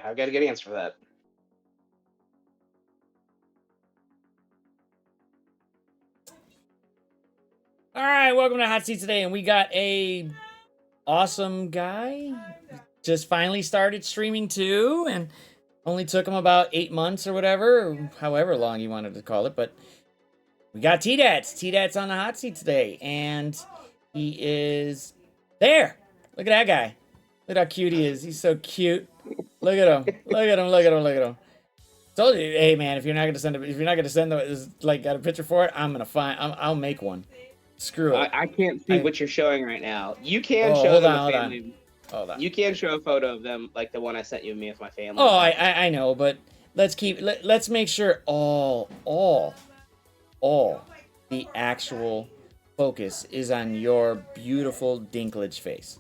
I've got a good answer for that. All right, welcome to Hot Seat today, and we got a awesome guy. Just finally started streaming too, and only took him about 8 months or whatever, or however long you wanted to call it. But we got TDatz on the hot seat today, and he is there. Look at that guy. Look at how cute he is. He's so cute. Look at him. Look at him. Look at him. Look at him. Told you, hey man, if you're not gonna send got a picture for it, I'll make one. Screw it. I can't see what you're showing right now. You can show hold them on, a family. Hold on. You can show a photo of them, like the one I sent you of me with my family. Oh, I know, but let's make sure all the actual focus is on your beautiful Dinklage face.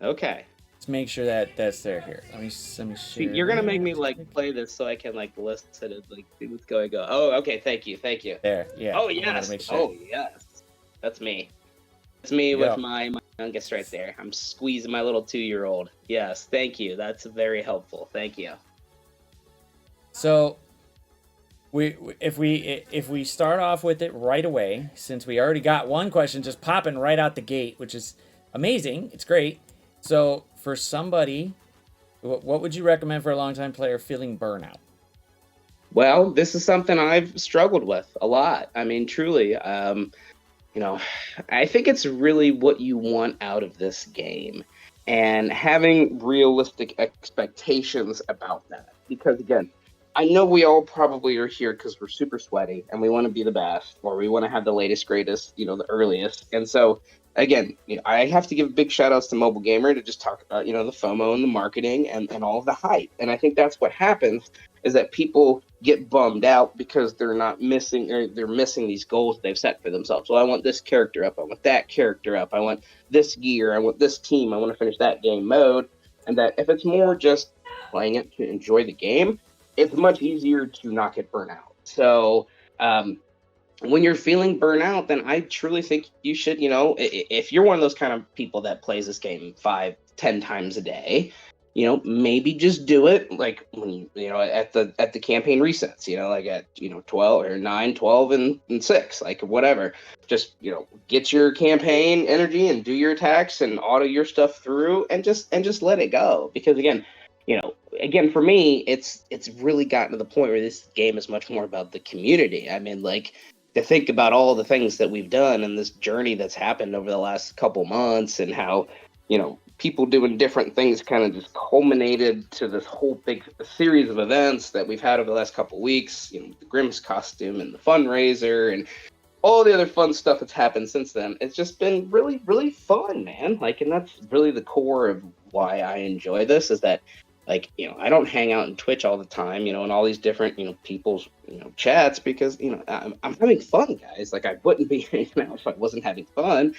Okay. Let's make sure that that's there here. Let me share. See, you're gonna make me like play this so I can like listen to like see what's going on. Oh, okay. Thank you. There, yeah. Oh yes. Sure. Oh yes. That's me. That's me with my youngest right there. I'm squeezing my little 2-year-old. Yes. Thank you. That's very helpful. Thank you. So, if we start off with it right away, since we already got one question just popping right out the gate, which is amazing. It's great. So, for somebody, what would you recommend for a longtime player feeling burnout? Well, this is something I've struggled with a lot. I mean, truly, I think it's really what you want out of this game and having realistic expectations about that. Because again, I know we all probably are here because we're super sweaty and we want to be the best, or we want to have the latest, greatest, the earliest. And so, again, I have to give big shout outs to Mobile Gamer to just talk about, the FOMO and the marketing and all of the hype. And I think that's what happens is that people get bummed out because they're not missing, or they're missing these goals they've set for themselves. Well, I want this character up. I want that character up. I want this gear. I want this team. I want to finish that game mode. And that if it's more just playing it to enjoy the game, it's much easier to not get burnt out. So, when you're feeling burnout, then I truly think you should, if you're one of those kind of people that plays this game 5-10 times a day, maybe just do it like when at the campaign resets, like at 12 or 9, 12 and 6, like whatever. Just get your campaign energy and do your attacks and auto your stuff through and just let it go. Because again, for me, it's really gotten to the point where this game is much more about the community. I mean, like, to think about all the things that we've done and this journey that's happened over the last couple months and how, people doing different things kind of just culminated to this whole big series of events that we've had over the last couple weeks, the Grimm's costume and the fundraiser and all the other fun stuff that's happened since then. It's just been really, really fun, man. Like, and that's really the core of why I enjoy this is that, like, I don't hang out in Twitch all the time, and all these different, people's, chats because, I'm having fun, guys. Like, I wouldn't be hanging out if I wasn't having fun.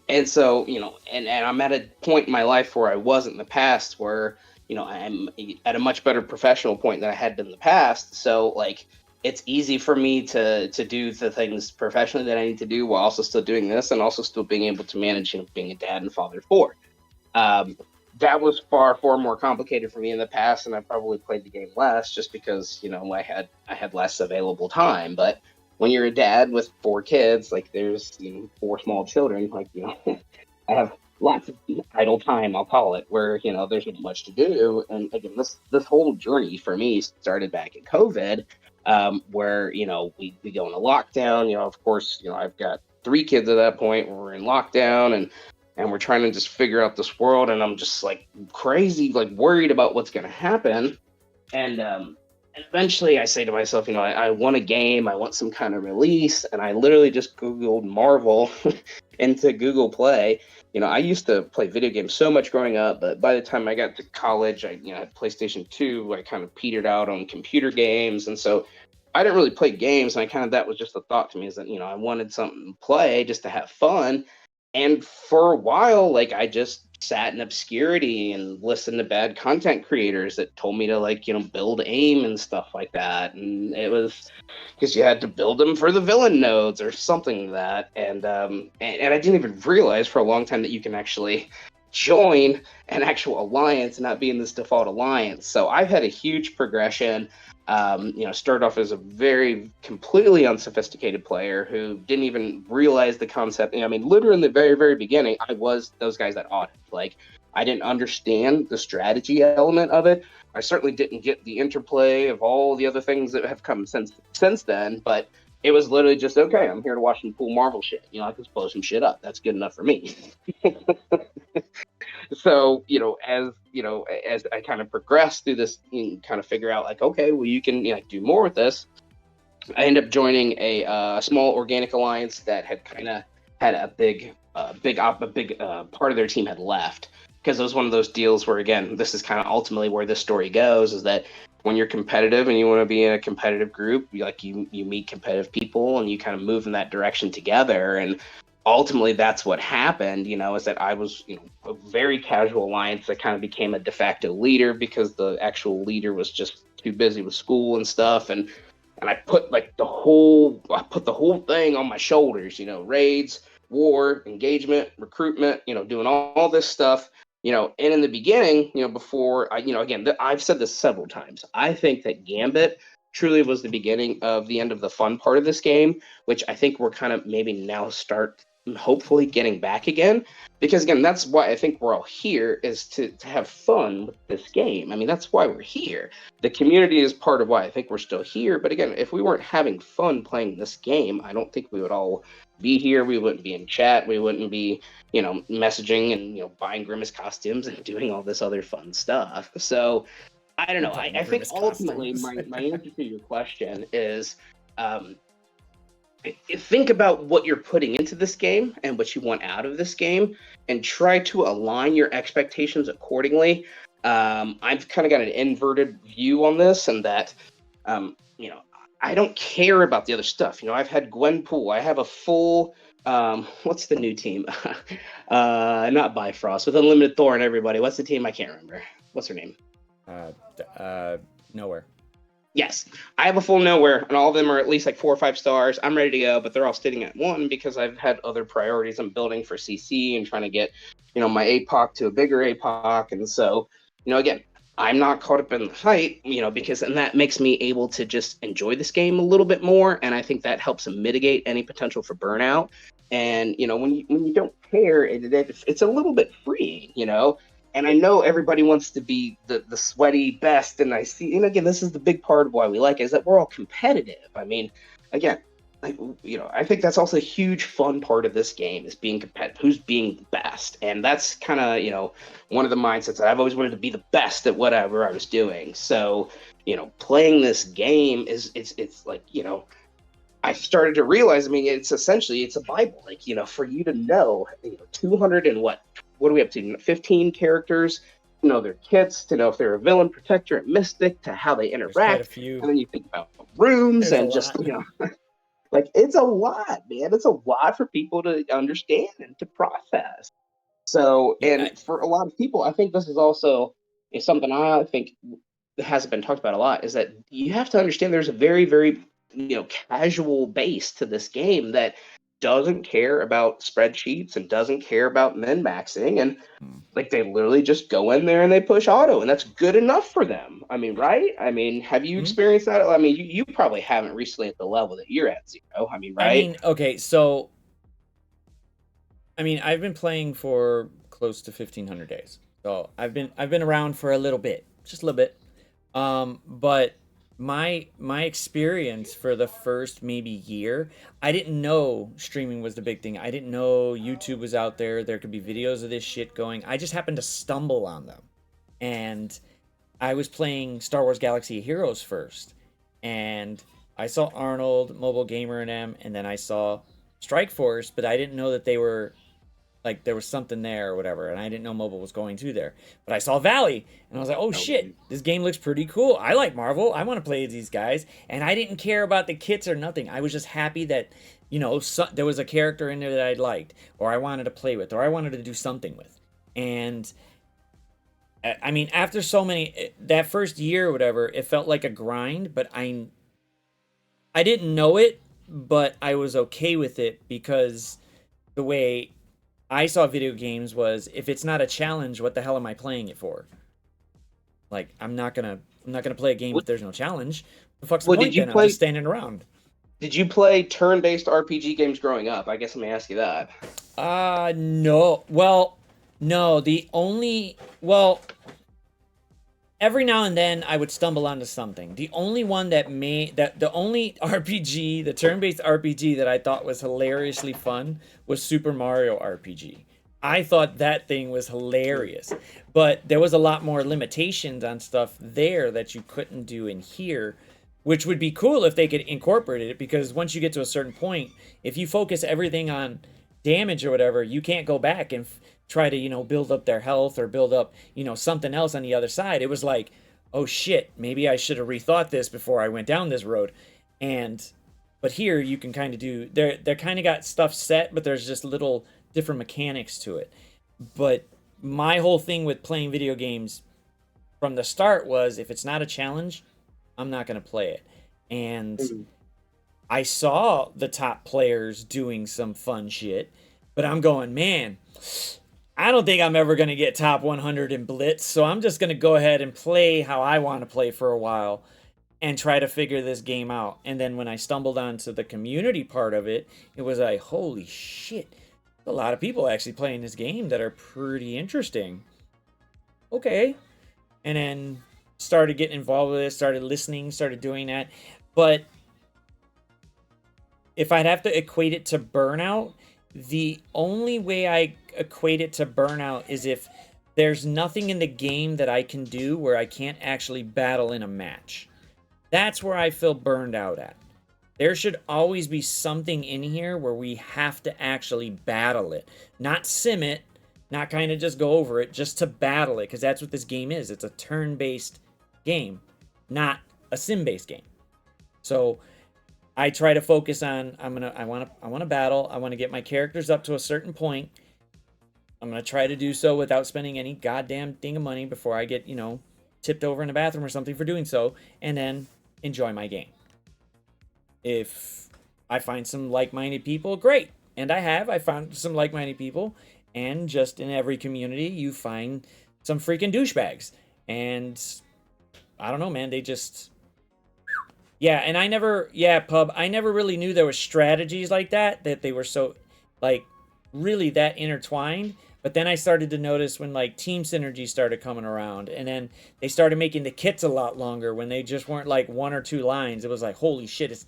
And so, and I'm at a point in my life where I wasn't in the past where, I'm at a much better professional point than I had been in the past. So, like, it's easy for me to do the things professionally that I need to do while also still doing this and also still being able to manage, being a dad and father of 4. That was far more complicated for me in the past, and I probably played the game less just because I had less available time. But when you're a dad with 4 kids, like there's 4 small children, like I have lots of idle time, I'll call it, where there's not much to do. And again, this whole journey for me started back in COVID, where we go into lockdown. Of course, I've got 3 kids at that point. We're in lockdown and we're trying to just figure out this world, and I'm just like crazy, like worried about what's going to happen. And eventually I say to myself, I want a game, I want some kind of release. And I literally just Googled Marvel into Google Play. I used to play video games so much growing up, but by the time I got to college, I had PlayStation 2, I kind of petered out on computer games. And so I didn't really play games. And that was just a thought to me is that, I wanted something to play just to have fun. And for a while, like, I just sat in obscurity and listened to bad content creators that told me to, like, build aim and stuff like that. And it was because you had to build them for the villain nodes or something like that. And I didn't even realize for a long time that you can actually join an actual alliance and not be in this default alliance. So I've had a huge progression. Started off as a very completely unsophisticated player who didn't even realize the concept. I mean, literally in the very, very beginning, I was those guys that audit. Like, I didn't understand the strategy element of it. I certainly didn't get the interplay of all the other things that have come since then, but it was literally just, okay, I'm here to watch them pull Marvel shit. I can blow some shit up. That's good enough for me. So, as I kind of progressed through this, kind of figure out like, okay, well, you can do more with this. I ended up joining a small organic alliance that had kind of had a big part of their team had left, because it was one of those deals where, again, this is kind of ultimately where this story goes, is that when you're competitive and you want to be in a competitive group, you meet competitive people and you kind of move in that direction together. And ultimately that's what happened, is that I was, a very casual alliance that kind of became a de facto leader because the actual leader was just too busy with school and stuff. And I put the whole thing on my shoulders, raids, war, engagement, recruitment, doing all this stuff. And in the beginning, before again, I've said this several times, I think that Gambit truly was the beginning of the end of the fun part of this game, which I think we're kind of maybe now start hopefully getting back again, because again, that's why I think we're all here, is to have fun with this game. I mean, that's why we're here. The community is part of why I think we're still here. But again, if we weren't having fun playing this game, I don't think we would all be here. We wouldn't be in chat. We wouldn't be, messaging and, buying Grimace costumes and doing all this other fun stuff. So I don't know. I think ultimately my answer to your question is, think about what you're putting into this game and what you want out of this game, and try to align your expectations accordingly. I've kind of got an inverted view on this, and that, I don't care about the other stuff. I've had Gwenpool. I have a full, what's the new team? Not Bifrost, with Unlimited Thor and everybody. What's the team? I can't remember. What's her name? Nowhere. Yes, I have a full Nowhere, and all of them are at least like 4 or 5 stars. I'm ready to go, but they're all sitting at 1 because I've had other priorities. I'm building for CC and trying to get, my APOC to a bigger APOC. And so, again, I'm not caught up in the hype, and that makes me able to just enjoy this game a little bit more. And I think that helps mitigate any potential for burnout. And, when you don't care, it's a little bit freeing, And I know everybody wants to be the sweaty best, and I see, again, this is the big part of why we like it, is that we're all competitive. I mean, again, I think that's also a huge fun part of this game, is being competitive, who's being the best. And that's kind of, one of the mindsets that I've always wanted to be the best at whatever I was doing. So, playing this game it's like, I started to realize, I mean, it's a Bible, like, for you to know, 200 and what are we up to? 15 characters, to know their kits, to know if they're a villain, protector, and mystic, to how they interact. And then you think about rooms. There's and just, like, it's a lot, man. It's a lot for people to understand and to process. So, and for a lot of people, I think this is also something I think hasn't been talked about a lot, is that you have to understand there's a very, very, casual base to this game that doesn't care about spreadsheets and doesn't care about min-maxing, and like, they literally just go in there and they push auto, and that's good enough for them. I mean, right? I mean, have you experienced that? I mean, you probably haven't recently at the level that you're at, Zero. I mean, right? I mean, okay, so I've been playing for close to 1,500 days, so I've been around for a little bit, just a little bit. But my experience for the first maybe year, I didn't know streaming was the big thing. I didn't know YouTube was out there. There could be videos of this shit going. I just happened to stumble on them. And I was playing Star Wars Galaxy of Heroes first. And I saw Arnold, Mobile Gamer, and them, and then I saw Strike Force, but I didn't know that they were, like, there was something there or whatever, and I didn't know Mobile was going to there. But I saw Valley, and I was like, oh shit, this game looks pretty cool. I like Marvel. I want to play these guys. And I didn't care about the kits or nothing. I was just happy that, there was a character in there that I liked, or I wanted to play with, or I wanted to do something with. And I mean, after so many, that first year or whatever, it felt like a grind, but I didn't know it, but I was okay with it, because the way I saw video games was, if it's not a challenge, what the hell am I playing it for? Like, I'm not gonna play a game if there's no challenge. The fuck's the Well, point then? I'm just standing around. Did you play turn-based RPG games growing up? I guess let me ask you that. No. Well, no. Every now and then I would stumble onto something. The only one the only RPG, the turn-based RPG that I thought was hilariously fun was Super Mario RPG. I thought that thing was hilarious, but there was a lot more limitations on stuff there that you couldn't do in here, which would be cool if they could incorporate it, because once you get to a certain point, if you focus everything on damage or whatever, you can't go back and try to, build up their health or build up, something else on the other side. It was like, oh shit, maybe I should have rethought this before I went down this road. But here you can kind of do, they're kind of got stuff set, but there's just little different mechanics to it. But my whole thing with playing video games from the start was, if it's not a challenge, I'm not going to play it. And I saw the top players doing some fun shit, but I'm going, man, I don't think I'm ever going to get top 100 in Blitz, so I'm just going to go ahead and play how I want to play for a while and try to figure this game out. And then when I stumbled onto the community part of it, it was like, holy shit, a lot of people actually playing this game that are pretty interesting. Okay. And then started getting involved with it, started listening, started doing that. But if I'd have to equate it to burnout, the only way I equate it to burnout is if there's nothing in the game that I can do where I can't actually battle in a match. That's where I feel burned out at. There should always be something in here where we have to actually battle it. Not sim it, not kind of just go over it, just to battle it, because that's what this game is. It's a turn-based game, not a sim-based game. So I try to focus on, I want to battle. I want to get my characters up to a certain point. I'm going to try to do so without spending any goddamn thing of money before I get, tipped over in the bathroom or something for doing so, and then enjoy my game. If I find some like-minded people, great. And I found some like-minded people, and just in every community, you find some freaking douchebags. And I don't know, man, they just... Yeah, and I never really knew there were strategies like that they were so, like, really that intertwined. But then I started to notice when, like, team synergy started coming around, and then they started making the kits a lot longer when they just weren't, like, 1 or 2 lines. It was like, holy shit, it's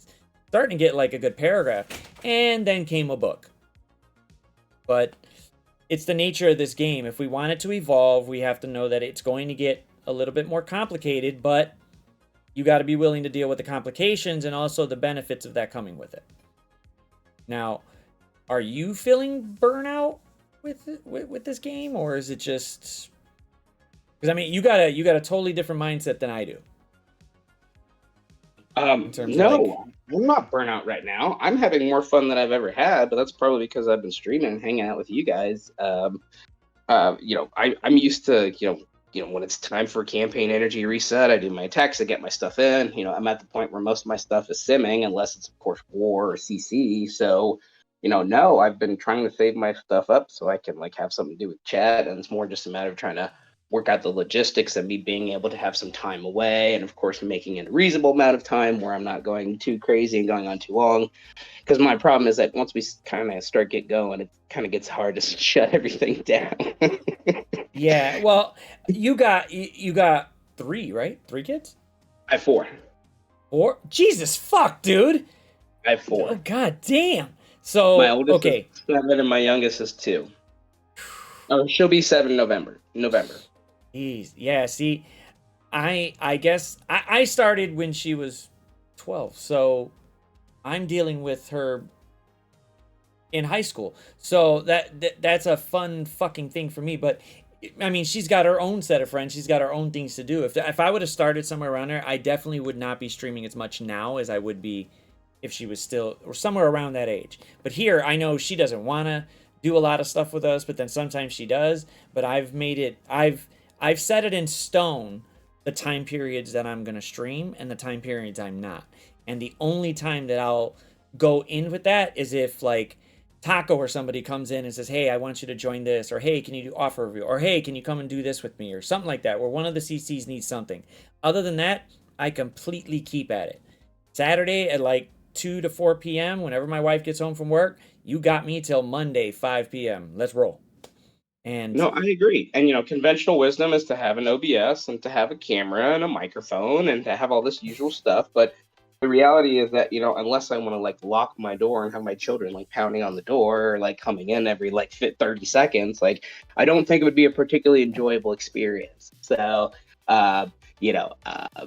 starting to get, like, a good paragraph. And then came a book. But it's the nature of this game. If we want it to evolve, we have to know that it's going to get a little bit more complicated, but you got to be willing to deal with the complications and also the benefits of that coming with it. Now, are you feeling burnout with this game, or is it just... Because I mean, you got a totally different mindset than I do. No, I'm not burnout right now. I'm having more fun than I've ever had, but that's probably because I've been streaming and hanging out with you guys. I'm used to, when it's time for campaign energy reset, I do my attacks, I get my stuff in. I'm at the point where most of my stuff is simming, unless it's, of course, war or CC. So, no, I've been trying to save my stuff up so I can, like, have something to do with chat, and it's more just a matter of trying to work out the logistics of me being able to have some time away, and, of course, making it a reasonable amount of time where I'm not going too crazy and going on too long. Because my problem is that once we kind of start get going, it kind of gets hard to shut everything down. Yeah, well, you got 3, right? 3 kids? I have 4. 4? Jesus fuck, dude. I have 4. Oh, god damn. So my oldest okay, is 7 and my youngest is 2. Oh, she'll be 7 in November. Jeez. Yeah, see, I guess I started when she was 12, so I'm dealing with her in high school. So that's a fun fucking thing for me. But I mean, she's got her own set of friends. She's got her own things to do. If I would have started somewhere around there, I definitely would not be streaming as much now as I would be if she was still or somewhere around that age. But here, I know she doesn't want to do a lot of stuff with us, but then sometimes she does. But I've set it in stone, the time periods that I'm going to stream and the time periods I'm not. And the only time that I'll go in with that is if, like, Taco or somebody comes in and says, hey, I want you to join this, or hey, can you do offer review, or hey, can you come and do this with me, or something like that, where one of the CCs needs something. Other than that, I completely keep at it. Saturday at like 2 to 4 p.m., whenever my wife gets home from work, you got me till Monday, 5 p.m. Let's roll. And No, I agree. And conventional wisdom is to have an OBS and to have a camera and a microphone and to have all this usual stuff. But the reality is that, unless I want to like lock my door and have my children like pounding on the door or like coming in every like 30 seconds, like I don't think it would be a particularly enjoyable experience. So,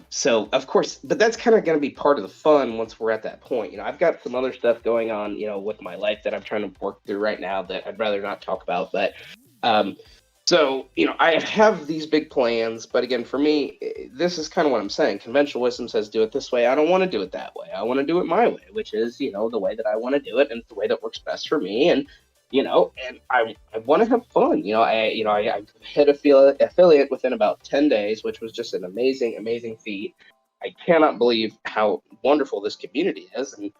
so of course, but that's kind of going to be part of the fun once we're at that point. I've got some other stuff going on, with my life that I'm trying to work through right now that I'd rather not talk about. But so, I have these big plans, but again, for me, this is kind of what I'm saying. Conventional wisdom says do it this way. I don't want to do it that way. I want to do it my way, which is, the way that I want to do it and the way that works best for me. And, and I want to have fun. I hit affiliate within about 10 days, which was just an amazing, amazing feat. I cannot believe how wonderful this community is. And,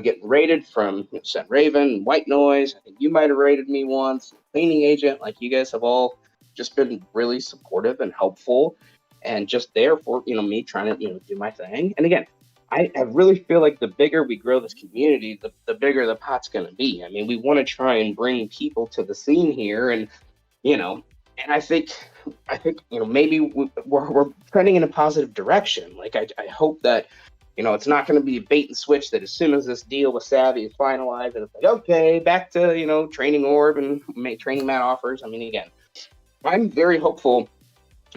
getting rated from Set Raven, White Noise. I think you might have rated me once. Cleaning Agent, like you guys have all just been really supportive and helpful, and just there for me trying to do my thing. And again, I really feel like the bigger we grow this community, the bigger the pot's going to be. I mean, we want to try and bring people to the scene here, and and I think maybe we're trending in a positive direction. Like I hope that. It's not going to be a bait and switch that as soon as this deal with Savvy is finalized, and it's like, okay, back to, training orb and training mat offers. I mean, again, I'm very hopeful,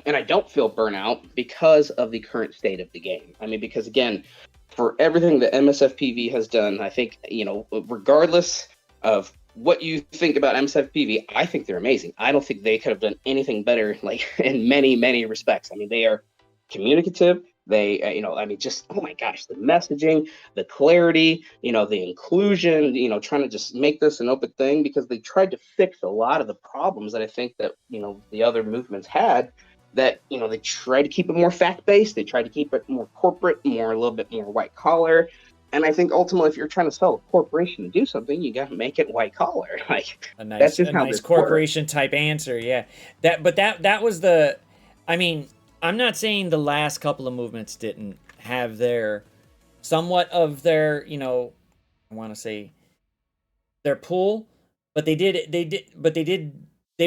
and I don't feel burnout because of the current state of the game. I mean, because again, for everything that MSFPV has done, I think, regardless of what you think about MSFPV, I think they're amazing. I don't think they could have done anything better, like in many, many respects. I mean, they are communicative. They, just, oh my gosh, the messaging, the clarity, the inclusion, trying to just make this an open thing, because they tried to fix a lot of the problems that I think that, the other movements had, that, they tried to keep it more fact-based. They tried to keep it more corporate, a little bit more white collar. And I think ultimately, if you're trying to sell a corporation to do something, you got to make it white collar. Like that's just a nice corporation type answer. Yeah. That was the, I mean, I'm not saying the last couple of movements didn't have their somewhat of their, I want to say their pull, but they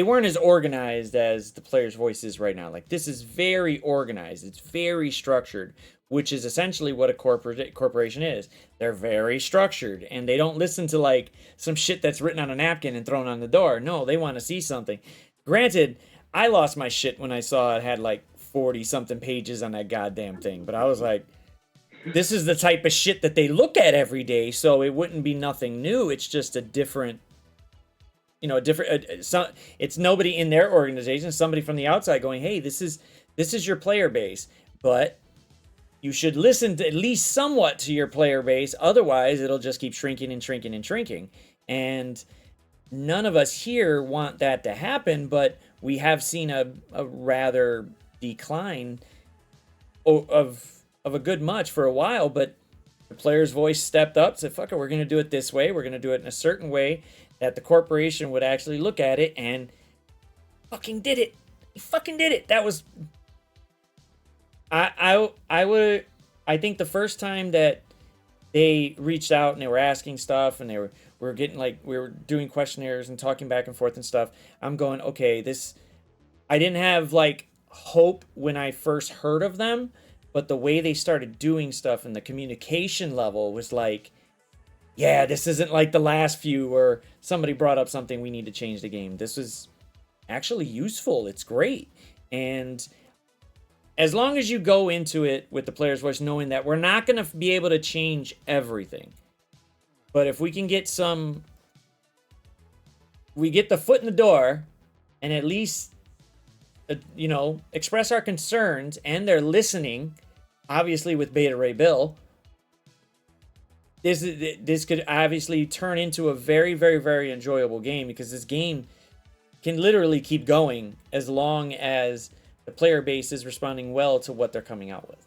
weren't as organized as the Player's Voice is right now. Like, this is very organized. It's very structured, which is essentially what a corporation is. They're very structured, and they don't listen to like some shit that's written on a napkin and thrown on the door. No, they want to see something. Granted, I lost my shit when I saw it had like 40 something pages on that goddamn thing, but I was like, this is the type of shit that they look at every day, so it wouldn't be nothing new. It's just a different, it's nobody in their organization, somebody from the outside going, hey, this is your player base, but you should listen to at least somewhat to your player base, otherwise it'll just keep shrinking and shrinking and shrinking. And none of us here want that to happen, but we have seen a rather decline of a good much for a while. But the Player's Voice stepped up, said, fuck it, we're going to do it this way. We're going to do it in a certain way that the corporation would actually look at it, and fucking did it. He fucking did it. That was, I think the first time that they reached out and they were asking stuff, and we were getting like, we were doing questionnaires and talking back and forth and stuff, I'm going, okay, I didn't have like hope when I first heard of them, but the way they started doing stuff and the communication level was like, yeah, this isn't like the last few where somebody brought up something, we need to change the game. This is actually useful. It's great. And as long as you go into it with the Player's Voice knowing that we're not going to be able to change everything, but if we can get we get the foot in the door and at least express our concerns, and they're listening, obviously with Beta Ray Bill, this could obviously turn into a very, very, very enjoyable game, because this game can literally keep going as long as the player base is responding well to what they're coming out with.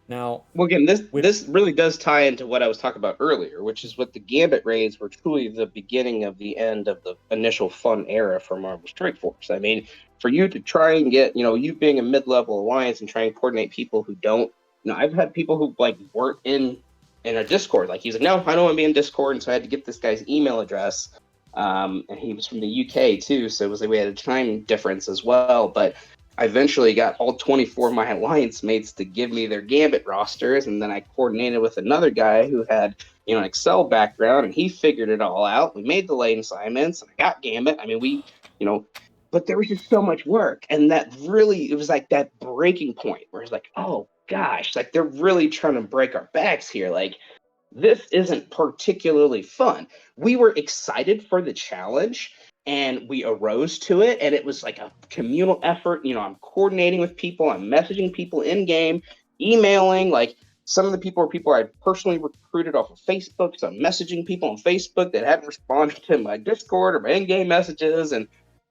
Now, Well, again, with this really does tie into what I was talking about earlier, which is what the Gambit raids were truly the beginning of the end of the initial fun era for Marvel Strike Force. I mean, for you to try and get, you being a mid-level alliance and try and coordinate people who don't, I've had people who like weren't in a Discord. Like he's like, no, I don't want to be in Discord, and so I had to get this guy's email address. And he was from the UK too, so it was like we had a time difference as well, but I eventually got all 24 of my alliance mates to give me their Gambit rosters, and then I coordinated with another guy who had, an Excel background, and he figured it all out. We made the lane assignments, and I got Gambit. I mean, you know, but there was just so much work, and that really, it was like that breaking point where it's like, oh gosh, like they're really trying to break our backs here. Like this isn't particularly fun. We were excited for the challenge and we arose to it, and it was like a communal effort. I'm coordinating with people, I'm messaging people in game, emailing. Like some of the people are people I personally recruited off of Facebook, so I'm messaging people on Facebook that hadn't responded to my Discord or my in-game messages. And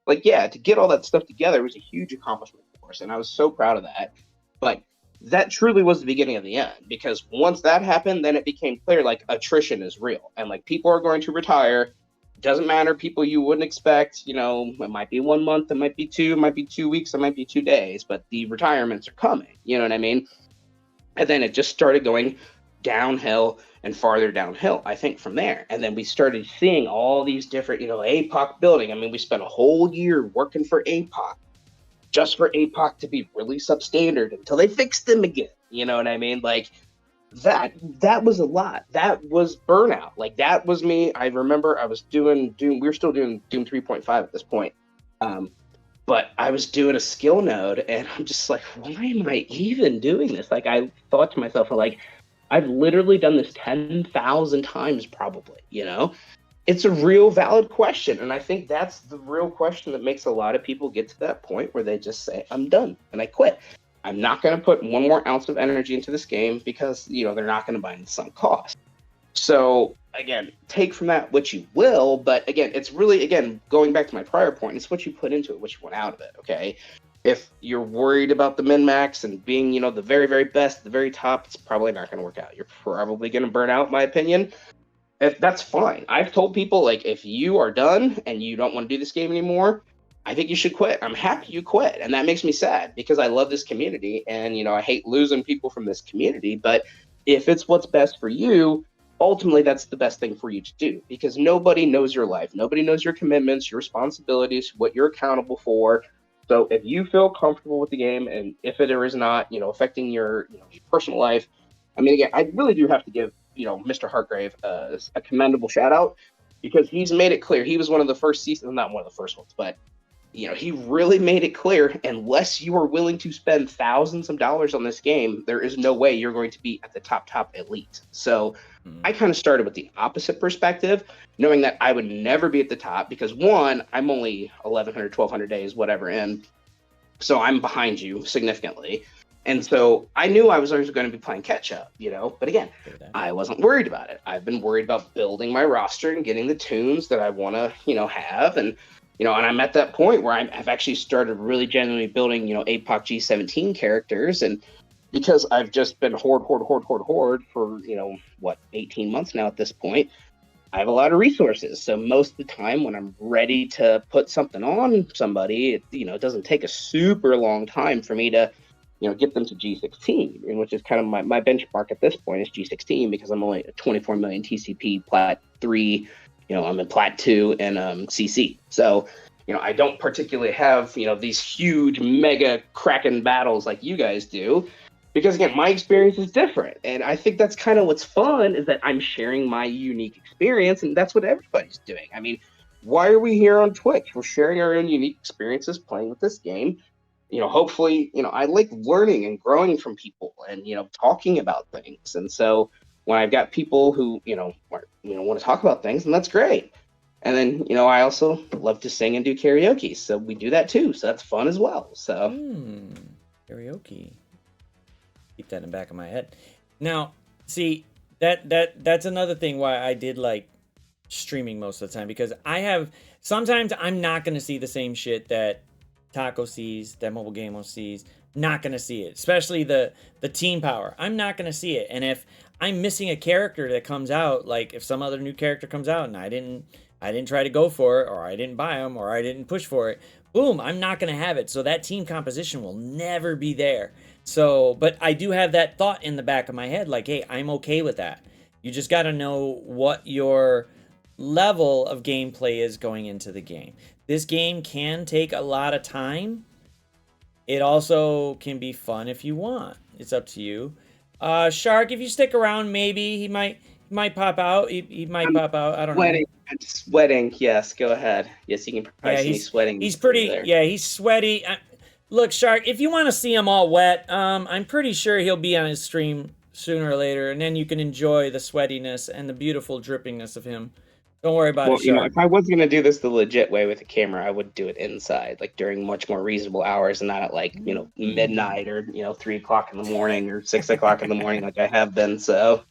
like, yeah, to get all that stuff together was a huge accomplishment for us, and I was so proud of that. But that truly was the beginning of the end, because once that happened, then it became clear like attrition is real, and like people are going to retire. Doesn't matter, people you wouldn't expect. It might be 1 month, it might be two, it might be 2 weeks, it might be 2 days, but the retirements are coming. You know what I mean? And then it just started going downhill and farther downhill, I think, from there. And then we started seeing all these different, APOC building. I mean, we spent a whole year working for APOC, just for APOC to be really substandard until they fixed them again. You know what I mean? Like that was a lot. That was burnout. Like that was me. I remember I was doing Doom. We were still doing Doom 3.5 at this point. But I was doing a skill node, and I'm just like, why am I even doing this? Like I thought to myself, like, I've literally done this 10,000 times probably, It's a real valid question. And I think that's the real question that makes a lot of people get to that point where they just say, I'm done and I quit. I'm not going to put one more ounce of energy into this game because, they're not going to buy it at sunk cost. So again, take from that what you will. But again, it's really, again, going back to my prior point, it's what you put into it, what you want out of it. Okay. If you're worried about the min-max and being, the very, very best, the very top, it's probably not going to work out. You're probably going to burn out, in my opinion. If that's fine. I've told people, like, if you are done and you don't want to do this game anymore, I think you should quit. I'm happy you quit. And that makes me sad because I love this community and, I hate losing people from this community. But if it's what's best for you, ultimately that's the best thing for you to do, because nobody knows your life. Nobody knows your commitments, your responsibilities, what you're accountable for. So if you feel comfortable with the game, and if it is not, affecting your, your personal life, I mean, again, I really do have to give, Mr. Hartgrave a commendable shout out, because he's made it clear. He was one of the first seasons, not one of the first ones, but he really made it clear, unless you are willing to spend thousands of dollars on this game, there is no way you're going to be at the top elite. So I kind of started with the opposite perspective, knowing that I would never be at the top because, one, I'm only 1,100, 1,200 days, whatever in. So I'm behind you significantly. And so I knew I was always going to be playing catch up, but again, I wasn't worried about it. I've been worried about building my roster and getting the tunes that I want to, have. And and I'm at that point where I've actually started really genuinely building, APOC G17 characters. And because I've just been horde for, 18 months now at this point, I have a lot of resources. So most of the time when I'm ready to put something on somebody, it doesn't take a super long time for me to, get them to G16, and which is kind of my benchmark at this point is G16, because I'm only at 24 million TCP Plat 3. I'm in Plat 2 and CC. So, I don't particularly have, these huge mega Kraken battles like you guys do, because again, my experience is different. And I think that's kind of what's fun, is that I'm sharing my unique experience, and that's what everybody's doing. I mean, why are we here on Twitch? We're sharing our own unique experiences playing with this game. Hopefully, I like learning and growing from people and, talking about things. And so when I've got people who, want to talk about things, and that's great. And then, I also love to sing and do karaoke. So we do that too. So that's fun as well. So karaoke. Keep that in the back of my head. Now, see, that's another thing why I did like streaming most of the time, because sometimes I'm not going to see the same shit that Taco sees, that Mobile Game sees, Not gonna see it, especially the team power. I'm not gonna see it. And if I'm missing a character that comes out, like if some other new character comes out and I didn't try to go for it, or I didn't buy them, or I didn't push for it, boom, I'm not gonna have it. So that team composition will never be there. So, but I do have that thought in the back of my head, like, hey, I'm okay with that. You just got to know what your level of gameplay is going into the game. This game can take a lot of time. It also can be fun if you want. It's up to you. Shark, if you stick around, maybe he might pop out. He might pop out. I don't know. I'm sweating. Yes, go ahead. Yes, you can probably see me sweating. He's pretty. There. Yeah, he's sweaty. Look, Shark, if you want to see him all wet, I'm pretty sure he'll be on his stream sooner or later, and then you can enjoy the sweatiness and the beautiful drippingness of him. Don't worry about it, Shark. If I was going to do this the legit way with a camera, I would do it inside, like during much more reasonable hours and not at like, midnight or, 3 o'clock in the morning or 6 o'clock in the morning like I have been. So,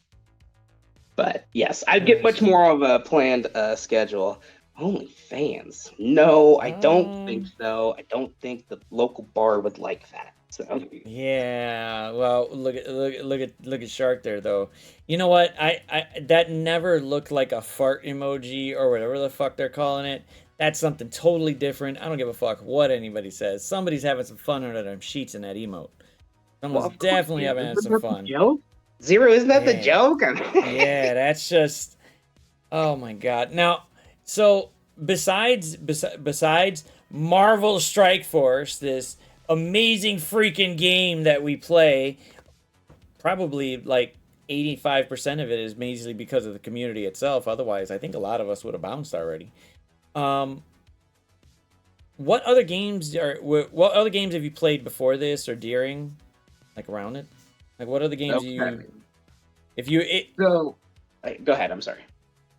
but yes, I'd get much more of a planned schedule. OnlyFans? No, I don't think so. I don't think the local bar would like that. So. Yeah, well, look at Shark there though. You know what? I that never looked like a fart emoji or whatever the fuck they're calling it. That's something totally different. I don't give a fuck what anybody says. Somebody's having some fun under them sheets in that emote. Someone's definitely having some fun. Zero, isn't that the joke? Yeah, that's just. Oh my god. Now, so besides Marvel Strike Force, this amazing freaking game that we play, probably like 85% of it is mainly because of the community itself. Otherwise, I think a lot of us would have bounced already. What other games have you played before this or during, like around it? Like what other games go ahead, I'm sorry.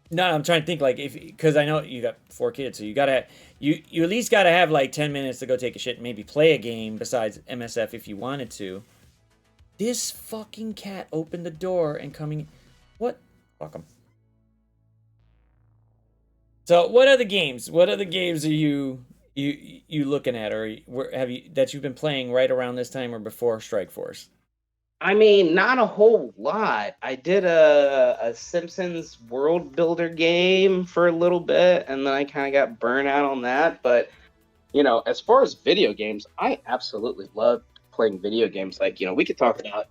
No, I'm trying to think, like, because I know you got 4 kids, so you at least gotta have like 10 minutes to go take a shit and maybe play a game besides MSF if you wanted to. This fucking cat opened the door and coming. What? Fuck him. So, what other games? What other games are you looking at, or that you've been playing right around this time or before Strike Force? I mean, not a whole lot. I did a Simpsons world builder game for a little bit, and then I kind of got burnt out on that. But, as far as video games, I absolutely love playing video games. Like, we could talk about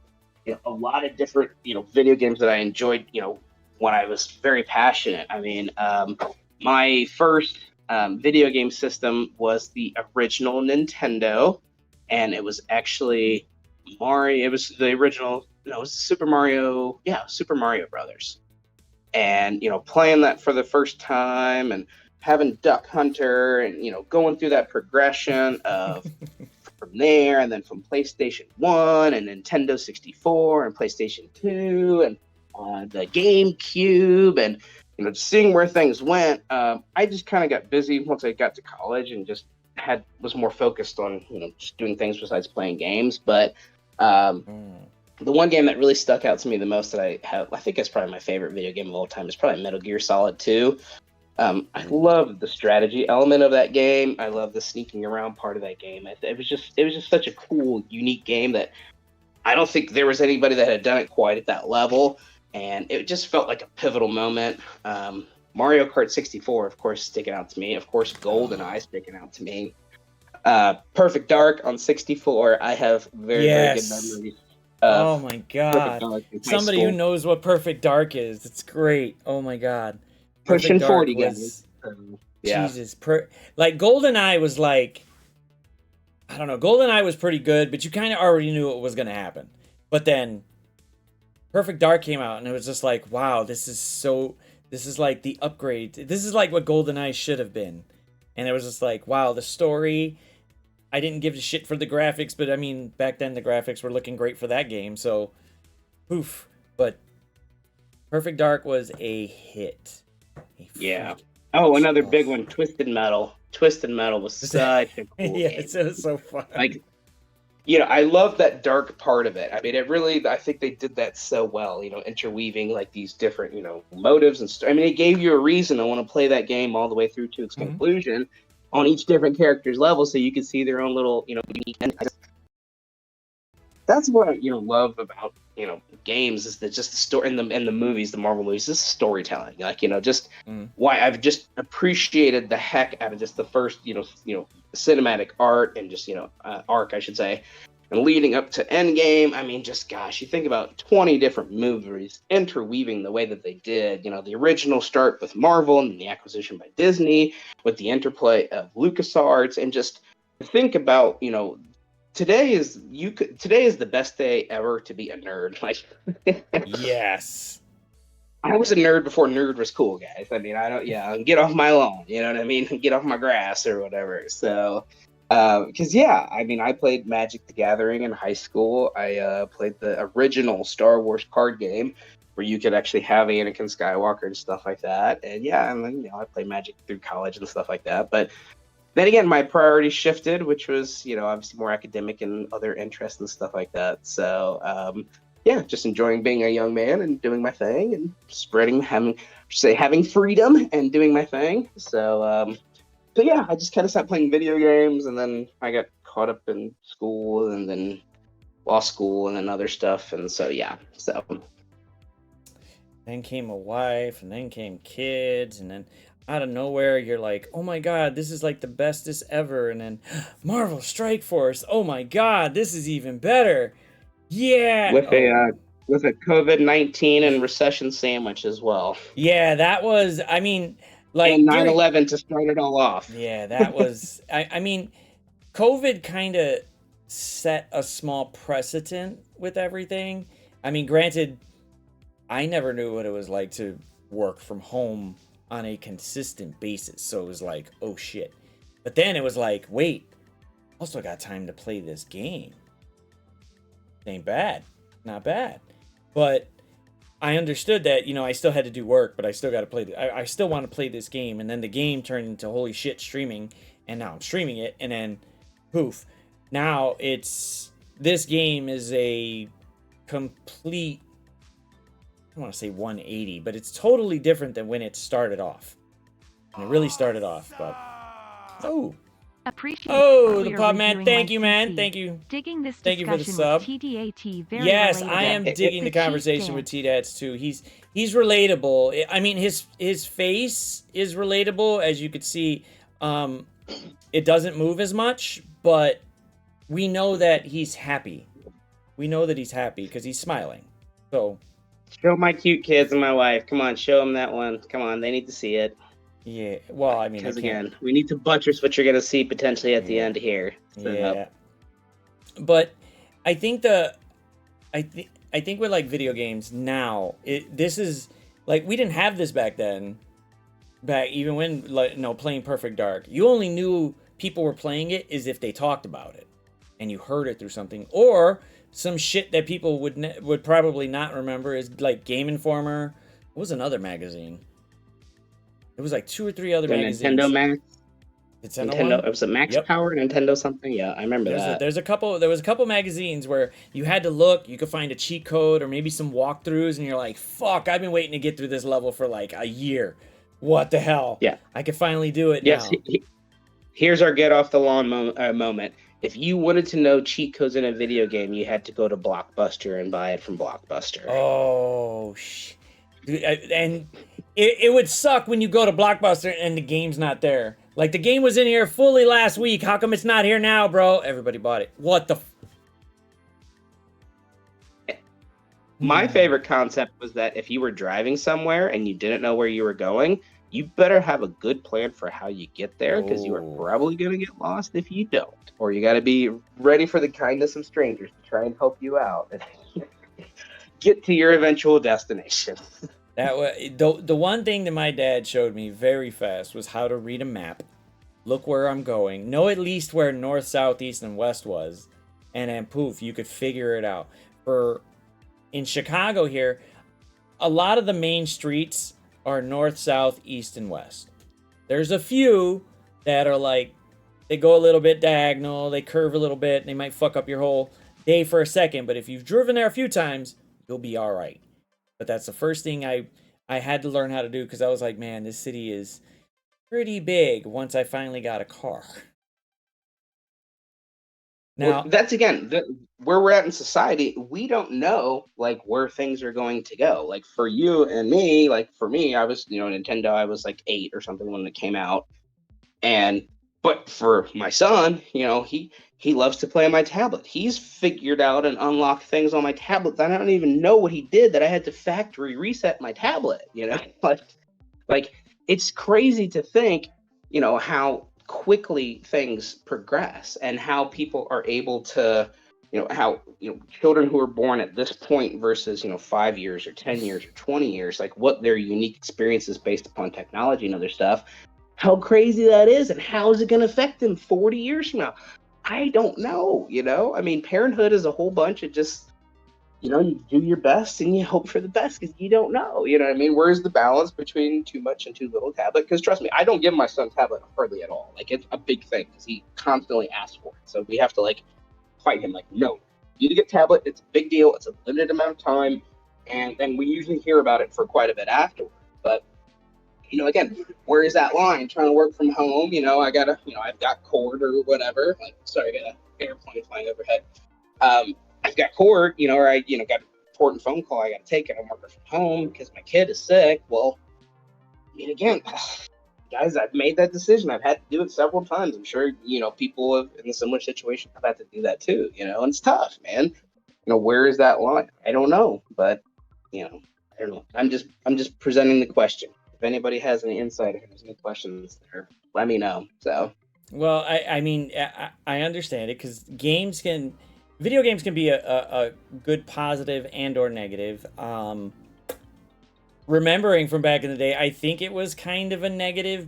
a lot of different, video games that I enjoyed, when I was very passionate. I mean, my first video game system was the original Nintendo, and it was actually Mario. It was the original. No, it was Super Mario. Yeah, Super Mario Brothers. And playing that for the first time and having Duck Hunter and going through that progression of from there, and then from PlayStation 1 and Nintendo 64 and PlayStation 2 and the GameCube, and just seeing where things went. I just kind of got busy once I got to college and just was more focused on just doing things besides playing games. But the one game that really stuck out to me the most that I think it's probably my favorite video game of all time, is probably Metal Gear Solid 2. I love the strategy element of that game. I love the sneaking around part of that game. It was just such a cool, unique game that I don't think there was anybody that had done it quite at that level, and it just felt like a pivotal moment. Mario Kart 64, of course, sticking out to me. Of course, GoldenEye sticking out to me. Perfect Dark on 64. I have very good memories. Oh my god! Somebody who knows what Perfect Dark is. It's great. Oh my god. Pushing 40 guys. Yeah. Jesus. Like GoldenEye was like, I don't know. GoldenEye was pretty good, but you kind of already knew what was going to happen. But then Perfect Dark came out, and it was just like, wow, this is like the upgrade. This is like what GoldenEye should have been. And it was just like, wow, the story. I didn't give a shit for the graphics, but I mean, back then the graphics were looking great for that game, so poof. But Perfect Dark was a hit. Yeah. Oh, another big one, Twisted Metal. Twisted Metal was such a cool game. It was so fun. Like, I love that dark part of it. I mean, I think they did that so well, interweaving like these different, motives and stuff. I mean, it gave you a reason to want to play that game all the way through to its conclusion on each different character's level, so you could see their own little, unique. that's what I, love about games is that just the story and the movies, the Marvel movies, is storytelling. Like just Mm. why I've just appreciated the heck out of just the first cinematic art and just arc, I should say, and leading up to Endgame. I mean, just gosh, you think about 20 different movies interweaving the way that they did. The original start with Marvel and the acquisition by Disney, with the interplay of LucasArts, and just think about today is the best day ever to be a nerd. Like Yes. I was a nerd before nerd was cool, guys. I mean, I don't, yeah, get off my lawn, you know what I mean? Get off my grass or whatever. So, because yeah, I mean, I played Magic the Gathering in high school. I played the original Star Wars card game where you could actually have Anakin Skywalker and stuff like that. And yeah, and then, I played Magic through college and stuff like that. But then again, my priorities shifted, which was, obviously more academic and other interests and stuff like that. So, yeah, just enjoying being a young man and doing my thing and having freedom and doing my thing. So yeah, I just kind of stopped playing video games, and then I got caught up in school, and then law school, and then other stuff, and so yeah, so. Then came a wife, and then came kids, and then out of nowhere you're like, oh my god, this is like the bestest ever, and then Marvel Strike Force, oh my god, this is even better. Yeah. With a COVID-19 and recession sandwich as well. Yeah, that was, I mean, like, and 9/11 to start it all off. Yeah, that was, I mean, COVID kind of set a small precedent with everything. I mean, granted, I never knew what it was like to work from home on a consistent basis. So it was like, oh shit. But then it was like, wait, also got time to play this game. Ain't bad. Not bad. But I understood that, I still had to do work, but I still got to play. I still want to play this game. And then the game turned into holy shit streaming. And now I'm streaming it. And then poof. Now this game is a complete, I don't want to say 180, but it's totally different than when it started off. And it really started off, but the pop man, thank you, man. Thank you. Digging this thank you for the sub. Yes, I am digging the conversation with TDatz too. He's relatable. I mean, his face is relatable, as you could see. It doesn't move as much, but we know that he's happy. We know that he's happy because he's smiling. So show my cute kids and my wife. Come on, show them that one. Come on, they need to see it. Yeah, well, I mean, because again, we need to buttress what you're going to see potentially at the end here. So, yeah, but I think I think with like video games now, this is like we didn't have this back then. Back even when playing Perfect Dark, you only knew people were playing it is if they talked about it, and you heard it through something or some shit that people would probably not remember is like Game Informer. What was another magazine? It was like 2 or 3 other magazines. Nintendo Max. Nintendo. It was a Max Power Nintendo something. Yeah, I remember that. There was a couple magazines where you had to look. You could find a cheat code or maybe some walkthroughs, and you're like, "Fuck! I've been waiting to get through this level for like a year. What the hell? Yeah, I could finally do it now." Here's our get off the lawn moment. If you wanted to know cheat codes in a video game, you had to go to Blockbuster and buy it from Blockbuster. Oh shit! And it would suck when you go to Blockbuster and the game's not there. Like, the game was in here fully last week. How come it's not here now, bro? Everybody bought it. What the My favorite concept was that if you were driving somewhere and you didn't know where you were going, you better have a good plan for how you get there, because you are probably going to get lost if you don't. Or you got to be ready for the kindness of strangers to try and help you out and get to your eventual destination. That way, the one thing that my dad showed me very fast was how to read a map, look where I'm going, know at least where north, south, east, and west was, and then poof, you could figure it out. In Chicago here, a lot of the main streets are north, south, east, and west. There's a few that are like, they go a little bit diagonal, they curve a little bit, and they might fuck up your whole day for a second, but if you've driven there a few times, you'll be all right. But that's the first thing I had to learn how to do, because I was like, man, this city is pretty big once I finally got a car. Well, Now, that's again where we're at in society. We don't know like where things are going to go. Like for you and me, like for me, I was Nintendo. I was like 8 or something when it came out, and but for my son, he loves to play on my tablet. He's figured out and unlocked things on my tablet that I don't even know what he did. That I had to factory reset my tablet. Like it's crazy to think, how quickly things progress and how people are able to, how, children who are born at this point versus, 5 years or 10 years or 20 years, like what their unique experiences based upon technology and other stuff, how crazy that is and how is it going to affect them 40 years from now? I don't know. I mean, parenthood is a whole bunch of just you do your best and you hope for the best because you don't know. You know what I mean? Where's the balance between too much and too little tablet? Because trust me, I don't give my son tablet hardly at all. Like it's a big thing because he constantly asks for it. So we have to like fight him. Like, no, you need to get tablet. It's a big deal. It's a limited amount of time, and then we usually hear about it for quite a bit afterwards. But again, where is that line? Trying to work from home. I've got cord or whatever. Like, sorry, I got an airplane flying overhead. I've got cord, or I, got an important phone call I got to take, and I'm working from home because my kid is sick. Well, I mean, again, guys, I've made that decision. I've had to do it several times. I'm sure, people in a similar situation have had to do that too, and it's tough, man. Where is that line? I don't know, but, I don't know. I'm just presenting the question. If anybody has any insight or has any questions there, let me know. So, well, I mean, I understand it because video games can be a good positive and or negative. Remembering from back in the day, I think it was kind of a negative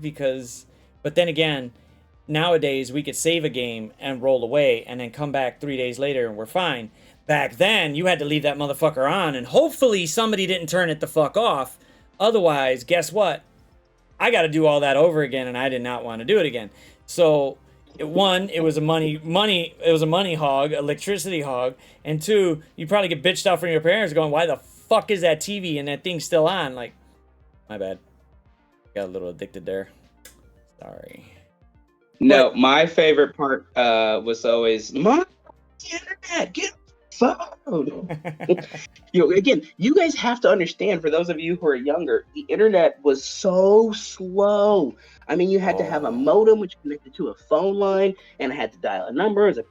but then again, nowadays we could save a game and roll away and then come back 3 days later and we're fine. Back then, you had to leave that motherfucker on and hopefully somebody didn't turn it the fuck off. Otherwise, guess what? I got to do all that over again and I did not want to do it again. So, one, it was a money hog, electricity hog, and two, you probably get bitched out from your parents going, why the fuck is that TV and that thing still on? Like, my bad. Got a little addicted there. Sorry. No, my favorite part was always, Mom, the internet, get phone. Again, you guys have to understand, for those of you who are younger, the internet was so slow. I mean, you had to have a modem which connected to a phone line, and it had to dial a number. It was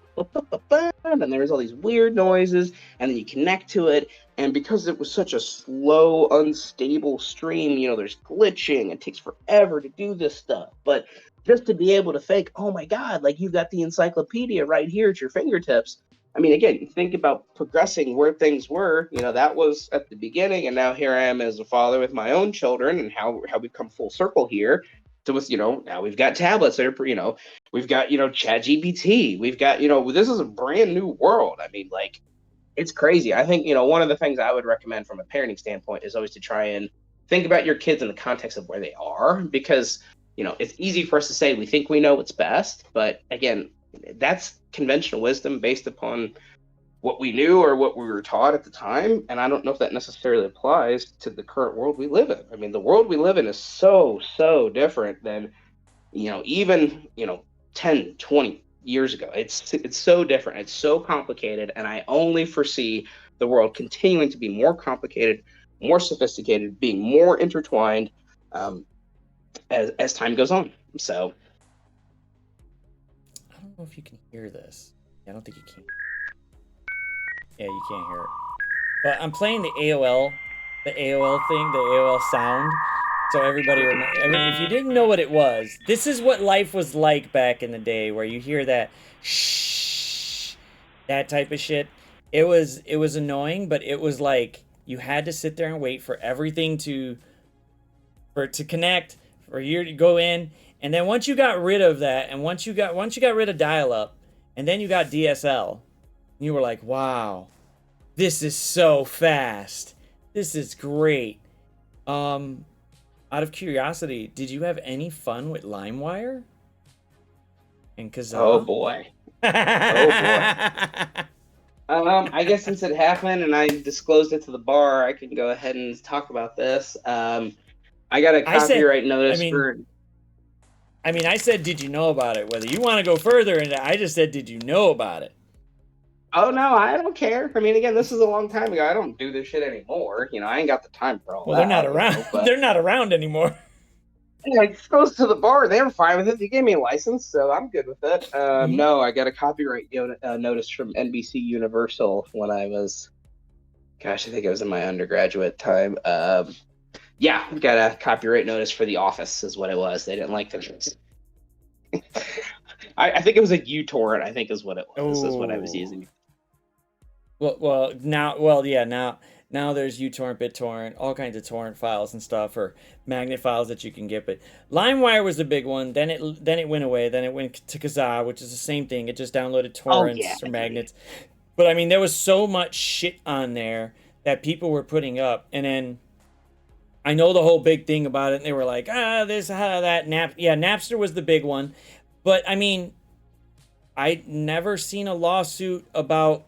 like, and there was all these weird noises, and then you connect to it. And because it was such a slow, unstable stream, there's glitching. It takes forever to do this stuff. But just to be able to think, oh my God, like you've got the encyclopedia right here at your fingertips. I mean, again, think about progressing where things were. That was at the beginning, and now here I am as a father with my own children, and how we've come full circle here. So with now we've got tablets that are we've got ChatGPT, we've got this is a brand new world. I mean, like it's crazy. I think one of the things I would recommend from a parenting standpoint is always to try and think about your kids in the context of where they are, because it's easy for us to say we think we know what's best, but again, that's conventional wisdom based upon what we knew or what we were taught at the time. And I don't know if that necessarily applies to the current world we live in. I mean, the world we live in is so different than, even, 10, 20 years ago. It's so different. It's so complicated. And I only foresee the world continuing to be more complicated, more sophisticated, being more intertwined as time goes on. So I don't know if you can hear this. I don't think you can. Yeah, you can't hear it. But I'm playing the AOL thing, the AOL sound. So everybody, if you didn't know what it was, this is what life was like back in the day, where you hear that shh, that type of shit. It was annoying, but it was like you had to sit there and wait for everything for it to connect, for you to go in, and then once you got rid of that, and once you got rid of dial-up, and then you got DSL, you were like, wow, this is so fast. This is great. Out of curiosity, did you have any fun with LimeWire and Kazaa? Oh boy. I guess since it happened and I disclosed it to the bar, I can go ahead and talk about this. I got a copyright notice for. I mean, I said, did you know about it? Whether you want to go further into it, I just said, did you know about it? Oh no, I don't care. I mean, again, this is a long time ago. I don't do this shit anymore. I ain't got the time for all Well, they're not that. around. But They're not around anymore. yeah, I just goes to the bar. They were fine with it. They gave me a license, so I'm good with it. Hmm. No, I got a copyright notice from NBC Universal when I was, gosh, I think it was in my undergraduate time. Yeah, got a copyright notice for The Office, is what it was. They didn't like the. I think it was a uTorrent. I think is what it was. Is what I was Oh. using. Now there's uTorrent, BitTorrent, all kinds of torrent files and stuff, or magnet files that you can get. But LimeWire was the big one. Then it went away. Then it went to Kazaa, which is the same thing. It just downloaded Oh yeah, torrents or magnets. But I mean, there was so much shit on there that people were putting up, and then I know the whole big thing about it. And they were like, this, that, Napster was the big one. But I mean, I never seen a lawsuit go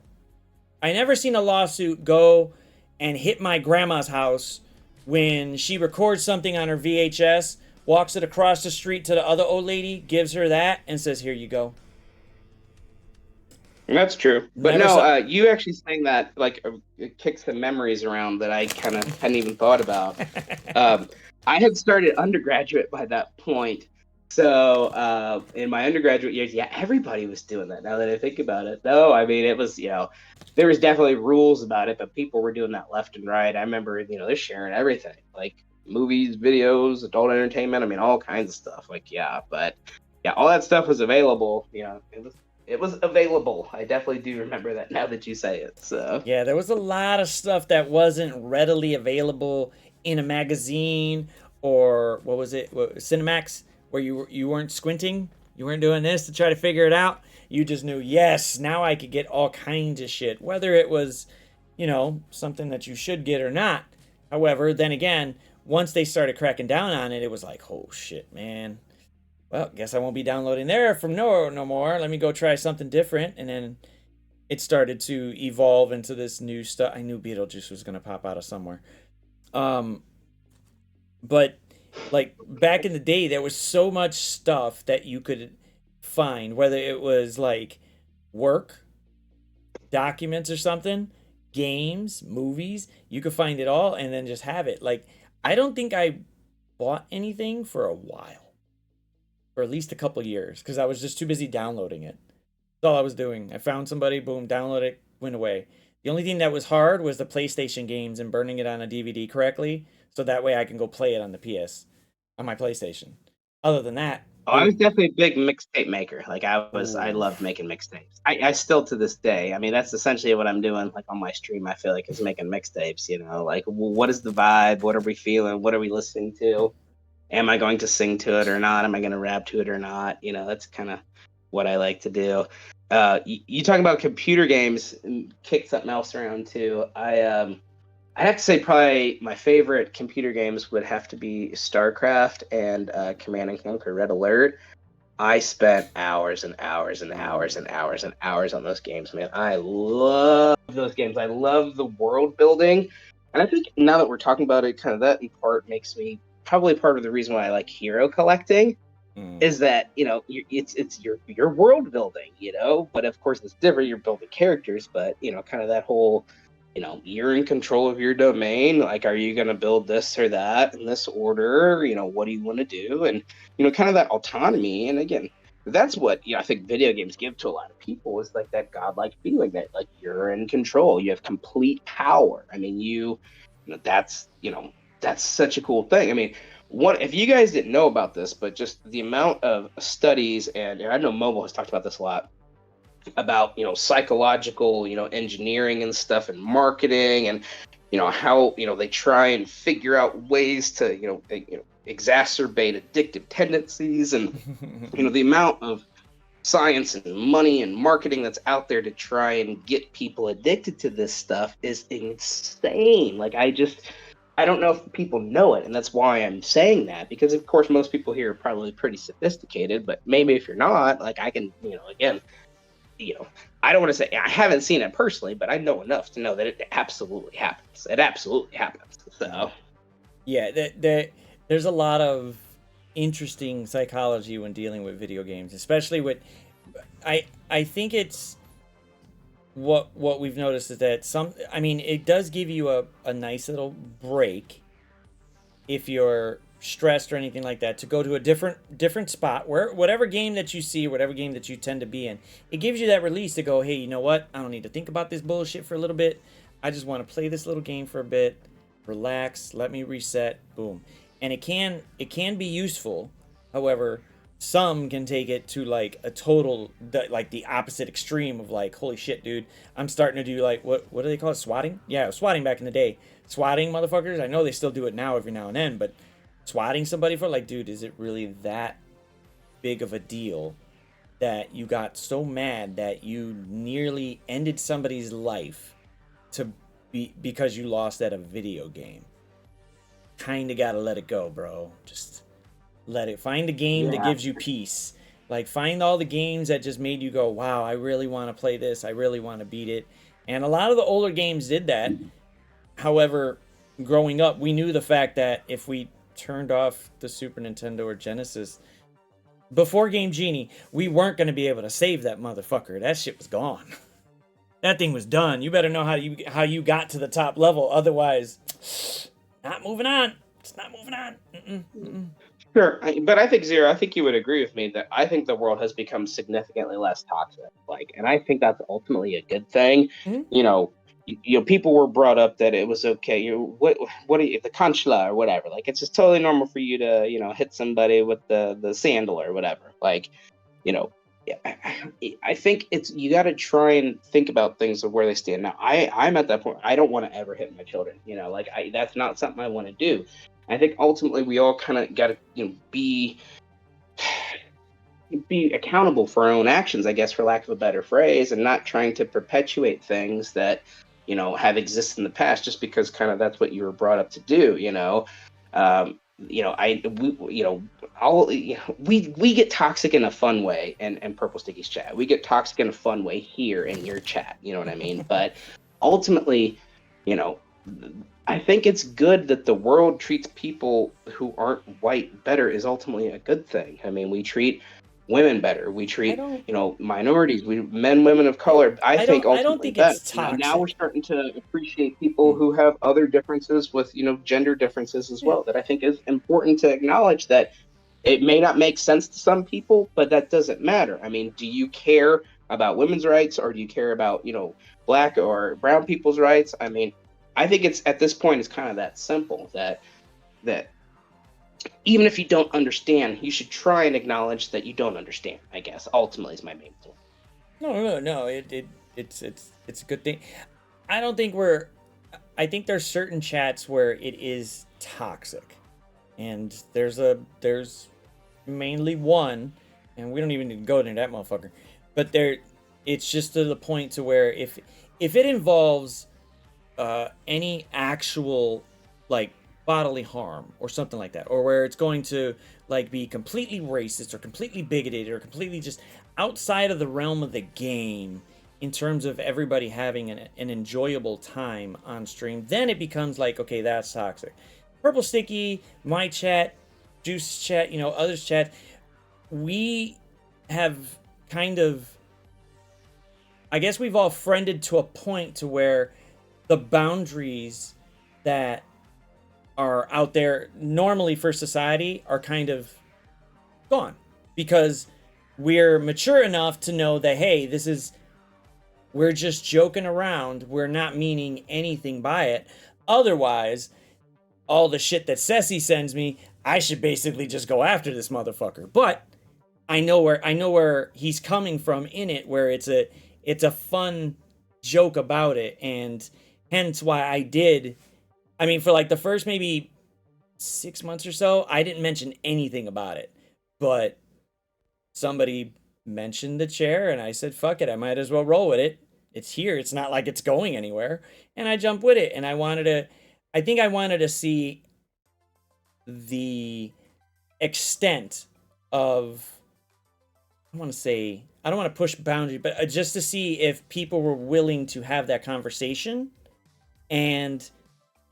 and hit my grandma's house when she records something on her VHS, walks it across the street to the other old lady, gives her that, and says, "Here you go." that's true. But Never no, saw. you actually saying that like it kicks some memories around that I kind of hadn't even thought about. Um, I had started undergraduate by that point. So in my undergraduate years, yeah, everybody was doing that. Now that I think about it, though, I mean, it was, there was definitely rules about it, but people were doing that left and right. I remember, they're sharing everything, like movies, videos, adult entertainment. I mean, all kinds of stuff. Like, yeah, but yeah, all that stuff was available. It was available. I definitely do remember that now that you say it. So Yeah, there was a lot of stuff that wasn't readily available in a magazine, or what was it, Cinemax, where you weren't squinting, you weren't doing this to try to figure it out. You just knew, yes, now I could get all kinds of shit, whether it was, something that you should get or not. However, then again, once they started cracking down on it, it was like, oh shit, man. Well, guess I won't be downloading there from no more. Let me go try something different, and then it started to evolve into this new stuff. I knew Beetlejuice was gonna pop out of somewhere. Um, but like back in the day, there was so much stuff that you could find, whether it was like work, documents or something, games, movies, you could find it all and then just have it. Like, I don't think I bought anything for a while, for at least a couple years, because I was just too busy downloading it. That's all I was doing. I found somebody, boom, download it, went away. The only thing that was hard was the PlayStation games and burning it on a DVD correctly, so that way I can go play it on the PS, on my PlayStation. Other than that, oh, I was boom. definitely a big mixtape maker. Like I Ooh. loved making mixtapes. I still to this day. I mean, that's essentially what I'm doing. Like on my stream, I feel like is making mixtapes. Like what is the vibe? What are we feeling? What are we listening to? Am I going to sing to it or not? Am I going to rap to it or not? That's kind of what I like to do. You talking about computer games and kick something else around too. I'd have to say probably my favorite computer games would have to be StarCraft and Command and Conquer Red Alert. I spent hours and hours and hours and hours and hours on those games, man. I love those games. I love the world building. And I think now that we're talking about it, kind of that in part makes me probably part of the reason why I like hero collecting Mm. is that, it's your world building, but of course it's different. You're building characters, but kind of that whole you're in control of your domain. Like, are you going to build this or that in this order? What do you want to do? And, kind of that autonomy. And again, that's what, I think video games give to a lot of people is like that godlike feeling that like you're in control. You have complete power. I mean, that's such a cool thing. I mean, if you guys didn't know about this, but just the amount of studies, and I know Mobile has talked about this a lot, about psychological engineering and stuff and marketing and how they try and figure out ways to exacerbate addictive tendencies and the amount of science and money and marketing that's out there to try and get people addicted to this stuff is insane. Like, I don't know if people know it, and that's why I'm saying that, because of course most people here are probably pretty sophisticated, but maybe if you're not, like, I can again, you know, I don't want to say I haven't seen it personally, but I know enough to know that it absolutely happens. It absolutely happens. So, Yeah, there's a lot of interesting psychology when dealing with video games, especially with I think it's what we've noticed is that I mean, it does give you a nice little break if you're stressed or anything like that, to go to a different spot where whatever game that you see, whatever game that you tend to be in, it gives you that release to go, hey, you know what? I don't need to think about this bullshit for a little bit. I just want to play this little game for a bit, relax, let me reset, boom. And it can be useful. However, some can take it to like a total, like the opposite extreme of like, holy shit, dude, I'm starting to do like, what do they call it? Swatting? Yeah, swatting back in the day. Swatting motherfuckers. I know they still do it now every now and then, but swatting somebody for like, dude, is it really that big of a deal that you got so mad that you nearly ended somebody's life because you lost at a video game? Kinda gotta let it go, bro. Just let it. Find a game that gives you peace. Like, find all the games that just made you go, wow, I really want to play this. I really want to beat it. And a lot of the older games did that. However, growing up, we knew the fact that if we turned off the Super Nintendo or Genesis before Game Genie, we weren't going to be able to save that motherfucker. That shit was gone. That thing was done. You better know how you got to the top level. Otherwise, not moving on. It's not moving on. Sure, but I think Zero, I think you would agree with me that I think the world has become significantly less toxic. Like, and I think that's ultimately a good thing. You know, people were brought up that it was okay. What are you, the conchla or whatever? Like, it's just totally normal for you to hit somebody with the sandal or whatever. Like, you know, I think you got to try and think about things of where they stand. Now, I'm at that point. I don't want to ever hit my children. Like that's not something I want to do. I think ultimately we all kind of got to be accountable for our own actions, I guess, for lack of a better phrase, and not trying to perpetuate things that have existed in the past just because kind of that's what you were brought up to do. We get toxic in a fun way, and Purple Sticky's chat. We get toxic in a fun way here in your chat. You know what I mean? But ultimately, I think it's good that the world treats people who aren't white better is ultimately a good thing. I mean, we treat women better. We treat, minorities, men, women of color. I think ultimately it's toxic. Now we're starting to appreciate people who have other differences with, gender differences as well. That I think is important to acknowledge that it may not make sense to some people, but that doesn't matter. I mean, do you care about women's rights, or do you care about, black or brown people's rights? I mean, I think it's at this point it's kind of that simple that even if you don't understand, you should try and acknowledge that you don't understand. I guess ultimately is my main point. No. It's a good thing. I think there's certain chats where it is toxic, and there's mainly one, and we don't even need to go into that motherfucker. But it's just to the point to where if it involves any actual like bodily harm or something like that, or where it's going to like be completely racist or completely bigoted or completely just outside of the realm of the game in terms of everybody having an enjoyable time on stream, then it becomes like, okay, that's toxic. Purple Sticky, my chat, Juice chat, others chat, we have kind of, I guess we've all friended to a point to where the boundaries that are out there normally for society are kind of gone, because we're mature enough to know that, hey, we're just joking around. We're not meaning anything by it. Otherwise, all the shit that Ceci sends me, I should basically just go after this motherfucker. But I know where he's coming from in it, where it's a fun joke about it, and hence why I mean, for like the first maybe 6 months or so, I didn't mention anything about it. But somebody mentioned the chair, and I said, fuck it, I might as well roll with it. It's here. It's not like it's going anywhere. And I jumped with it. And I think I wanted to see the extent of, I don't want to push boundaries, but just to see if people were willing to have that conversation and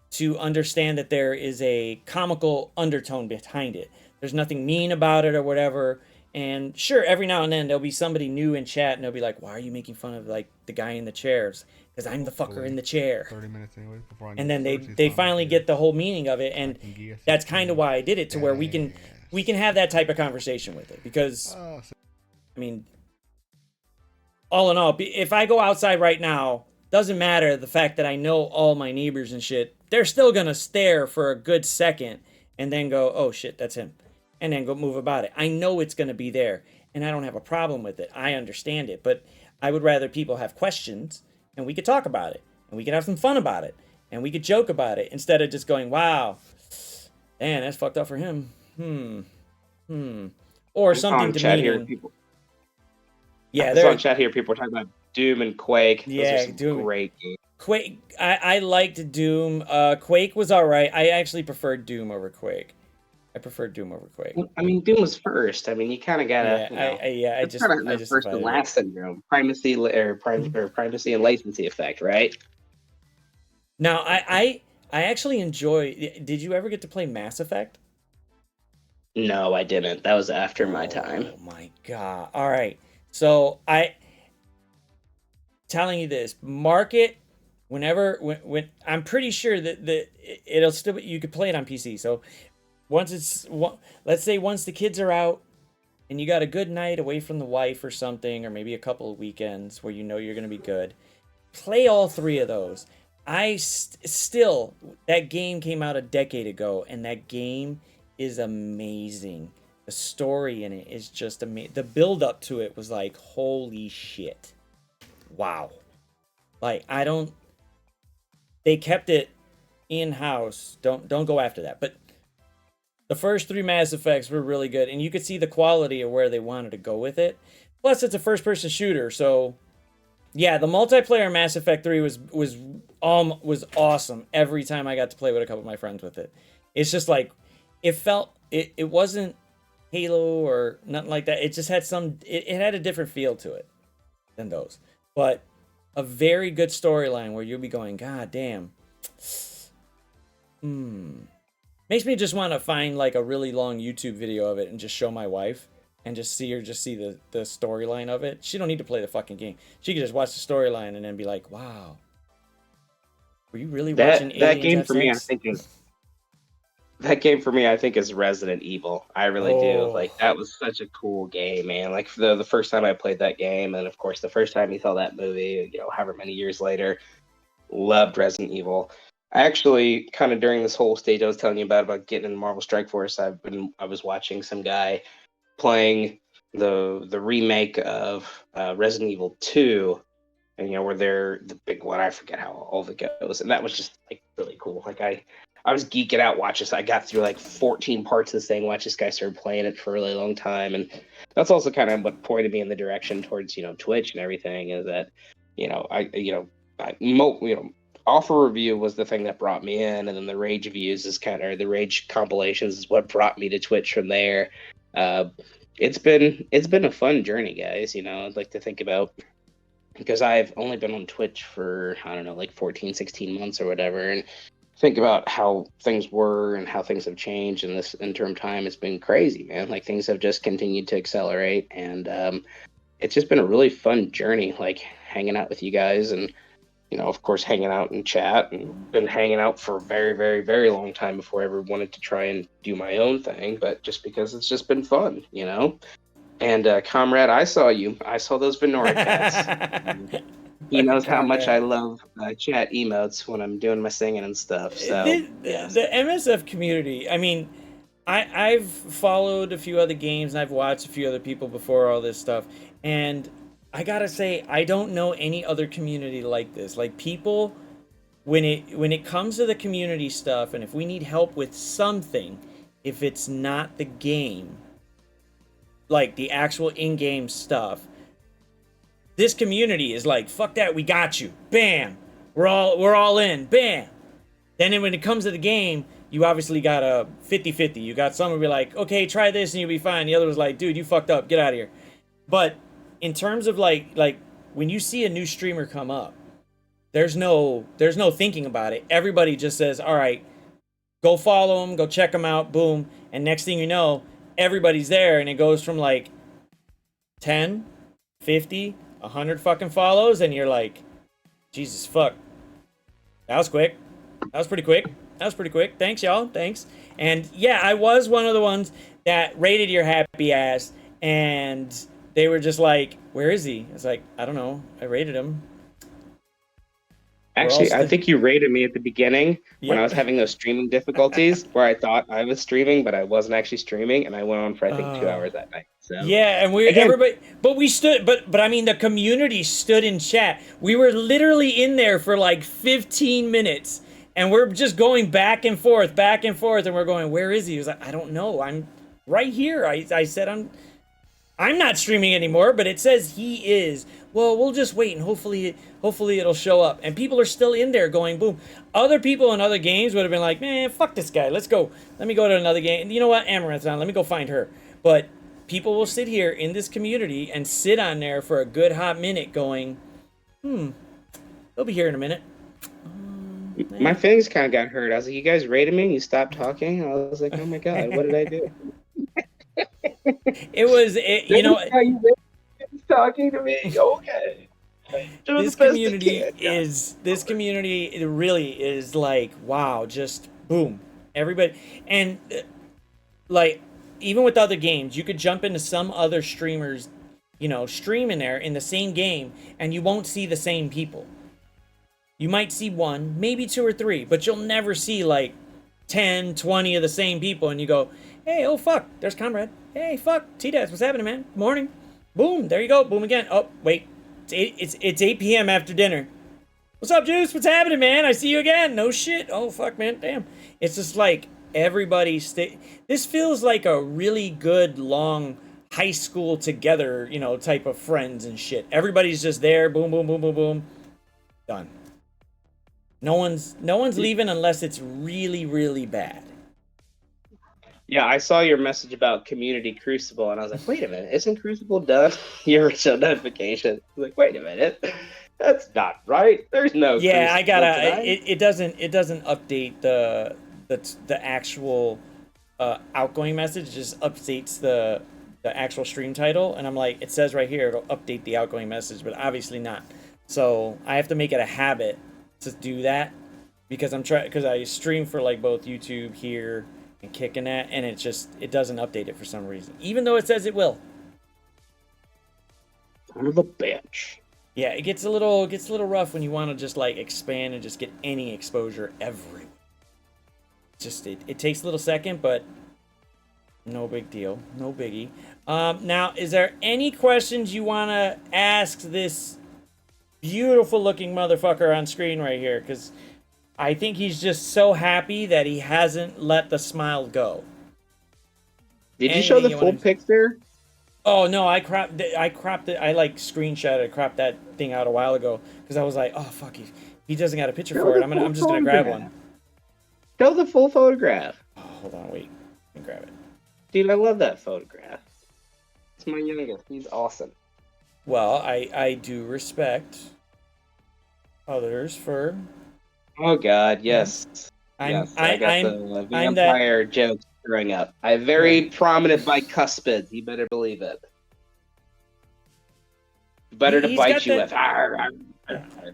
to understand that there is a comical undertone behind it. There's nothing mean about it or whatever. And sure, every now and then there'll be somebody new in chat, and they'll be like, "Why are you making fun of like the guy in the chairs? Because I'm the fucker in the chair." 30 minutes anyways before I And then they finally get the whole meaning of it, and that's kind of why I did it, to where we can have that type of conversation with it. Because I mean, all in all, if I go outside right now, doesn't matter the fact that I know all my neighbors and shit, they're still gonna stare for a good second and then go, "Oh shit, that's him," and then go move about it. I know it's gonna be there, and I don't have a problem with it. I understand it, but I would rather people have questions, and we could talk about it, and we could have some fun about it, and we could joke about it, instead of just going, "Wow, man, that's fucked up for him." Or something demeaning. Yeah, there's on chat here. People are talking about Doom and Quake. Yeah, those are some great games. Quake. I liked Doom. Quake was all right. I actually preferred Doom over Quake. I preferred Doom over Quake. I mean, Doom was first. I mean, you kind of gotta. I just first and last syndrome, primacy primacy and latency effect, right? Now, I actually enjoy. Did you ever get to play Mass Effect? No, I didn't. That was after my time. Oh my god! All right, so telling you this, mark it whenever when I'm pretty sure that it'll still, you could play it on PC. So once let's say once the kids are out and you got a good night away from the wife or something, or maybe a couple of weekends where you know you're gonna be good, play all three of those. Still, that game came out a decade ago, and that game is amazing. The story in it is just amazing. The build up to it was like, holy shit. Wow. Like, they kept it in-house. Don't go after that. But the first three Mass Effects were really good, and you could see the quality of where they wanted to go with it. Plus, it's a first-person shooter, so yeah, the multiplayer Mass Effect 3 was awesome every time I got to play with a couple of my friends with it. It's just like, it wasn't Halo or nothing like that. It just had it had a different feel to it than those. But a very good storyline where you'll be going, God damn. Makes me just want to find like a really long YouTube video of it and just show my wife and just see the storyline of it. She don't need to play the fucking game. She can just watch the storyline and then be like, wow. Were you really watching Aliens that game F6? for me, I think that game for me, I think, is Resident Evil. I really do. Like, that was such a cool game, man. Like, the first time I played that game, and of course, the first time you saw that movie, however many years later, loved Resident Evil. I actually, kind of during this whole stage I was telling you about getting in Marvel Strike Force, I was watching some guy playing the remake of Resident Evil 2, and where they're the big one. I forget how all it goes, and that was just like really cool. Like I was geeking out watching this. I got through like 14 parts of this thing, watched this guy start playing it for a really long time. And that's also kind of what pointed me in the direction towards, Twitch and everything, is that, Offer Review was the thing that brought me in. And then the Rage Views the Rage compilations is what brought me to Twitch from there. It's been a fun journey, guys. I'd like to think about, because I've only been on Twitch for, I don't know, like 14, 16 months or whatever. And think about how things were and how things have changed in this interim time. It's been crazy, man. Like, things have just continued to accelerate, and it's just been a really fun journey, like hanging out with you guys, and of course hanging out in chat, and been hanging out for a very, very, very long time before I ever wanted to try and do my own thing, but just because it's just been fun, And Comrade, I saw those Venora cats. He knows how much I love chat emotes when I'm doing my singing and stuff. So the MSF community, I mean, I've followed a few other games, and I've watched a few other people before all this stuff, and I gotta say, I don't know any other community like this. Like, people, when it comes to the community stuff, and if we need help with something, if it's not the game, like the actual in-game stuff, this community is like, fuck that, we got you. Bam. We're all in. Bam. Then when it comes to the game, you obviously got a 50-50. You got some who be like, okay, try this and you'll be fine. The other was like, dude, you fucked up. Get out of here. But in terms of like when you see a new streamer come up, there's no thinking about it. Everybody just says, all right, go follow them, go check them out, boom. And next thing you know, everybody's there, and it goes from like 10, 50, 100 fucking follows, and you're like, Jesus fuck. That was quick. That was pretty quick. That was pretty quick. Thanks, y'all. Thanks. And yeah, I was one of the ones that rated your happy ass, and they were just like, where is he? I was like, I don't know. I rated him. Actually, I think you rated me at the beginning when I was Yep. having those streaming difficulties where I thought I was streaming, but I wasn't actually streaming, and I went on for I think 2 hours that night. So Yeah, and we again, everybody, but we stood, but I mean, the community stood in chat. We were literally in there for like 15 minutes, and we're just going back and forth, and we're going, where is he? He was like, I don't know. I'm right here. I said I'm not streaming anymore, but it says he is. Well, we'll just wait and hopefully it'll show up. And people are still in there going boom. Other people in other games would have been like, man, fuck this guy. Let's go. Let me go to another game. And you know what? Amaranth's on. Let me go find her. But people will sit here in this community and sit on there for a good hot minute going, they'll be here in a minute. my feelings kind of got hurt. I was like, you guys rated me and you stopped talking. I was like, oh my God, what did I do? It was, you know, talking to me. Okay. this community it really is like, wow, just boom, everybody. And like, even with other games, you could jump into some other streamers, you know, stream in there in the same game, and you won't see the same people. You might see one, maybe two or three, but you'll never see like 10, 20 of the same people, and you go, hey, oh fuck, there's Comrade. Hey, fuck, TDatz, what's happening, man? Morning. Boom, there you go, boom again. Oh, wait, it's 8 p.m. after dinner. What's up, Juice? What's happening, man? I see you again. No shit. Oh, fuck, man, damn. It's just like, everybody this feels like a really good, long high school together, you know, type of friends and shit. Everybody's just there, boom, boom, boom, boom, boom. Done. No one's leaving unless it's really, really bad. Yeah, I saw your message about Community Crucible, and I was like, wait a minute, isn't Crucible done? Your original notification. I was like, wait a minute, that's not right. There's no Yeah, I Crucible gotta. tonight. It doesn't update the actual outgoing message. It just updates the actual stream title, and I'm like, it says right here it'll update the outgoing message, but obviously not. So I have to make it a habit to do that because I stream for like both YouTube here and Kicking That, and it doesn't update it for some reason, even though it says it will. Son of a bitch. Yeah, it gets a little rough when you want to just like expand and just get any exposure everywhere. Just it takes a little second, but no big deal, no biggie. Now, is there any questions you want to ask this beautiful looking motherfucker on screen right here? Because I think he's just so happy that he hasn't let the smile go. Did you show the full picture? Oh no, I cropped it. I like screenshotted, cropped that thing out a while ago because I was like, oh fuck, he doesn't got a picture for it. I'm just gonna grab one. Show the full photograph. Oh, hold on, wait, let me grab it. Dude, I love that photograph. It's my youngest. He's awesome. Well, I do respect others for. Oh God, yes. I'm the vampire jokes growing up. I have very prominent bicuspids. You better believe it. Better to bite you with.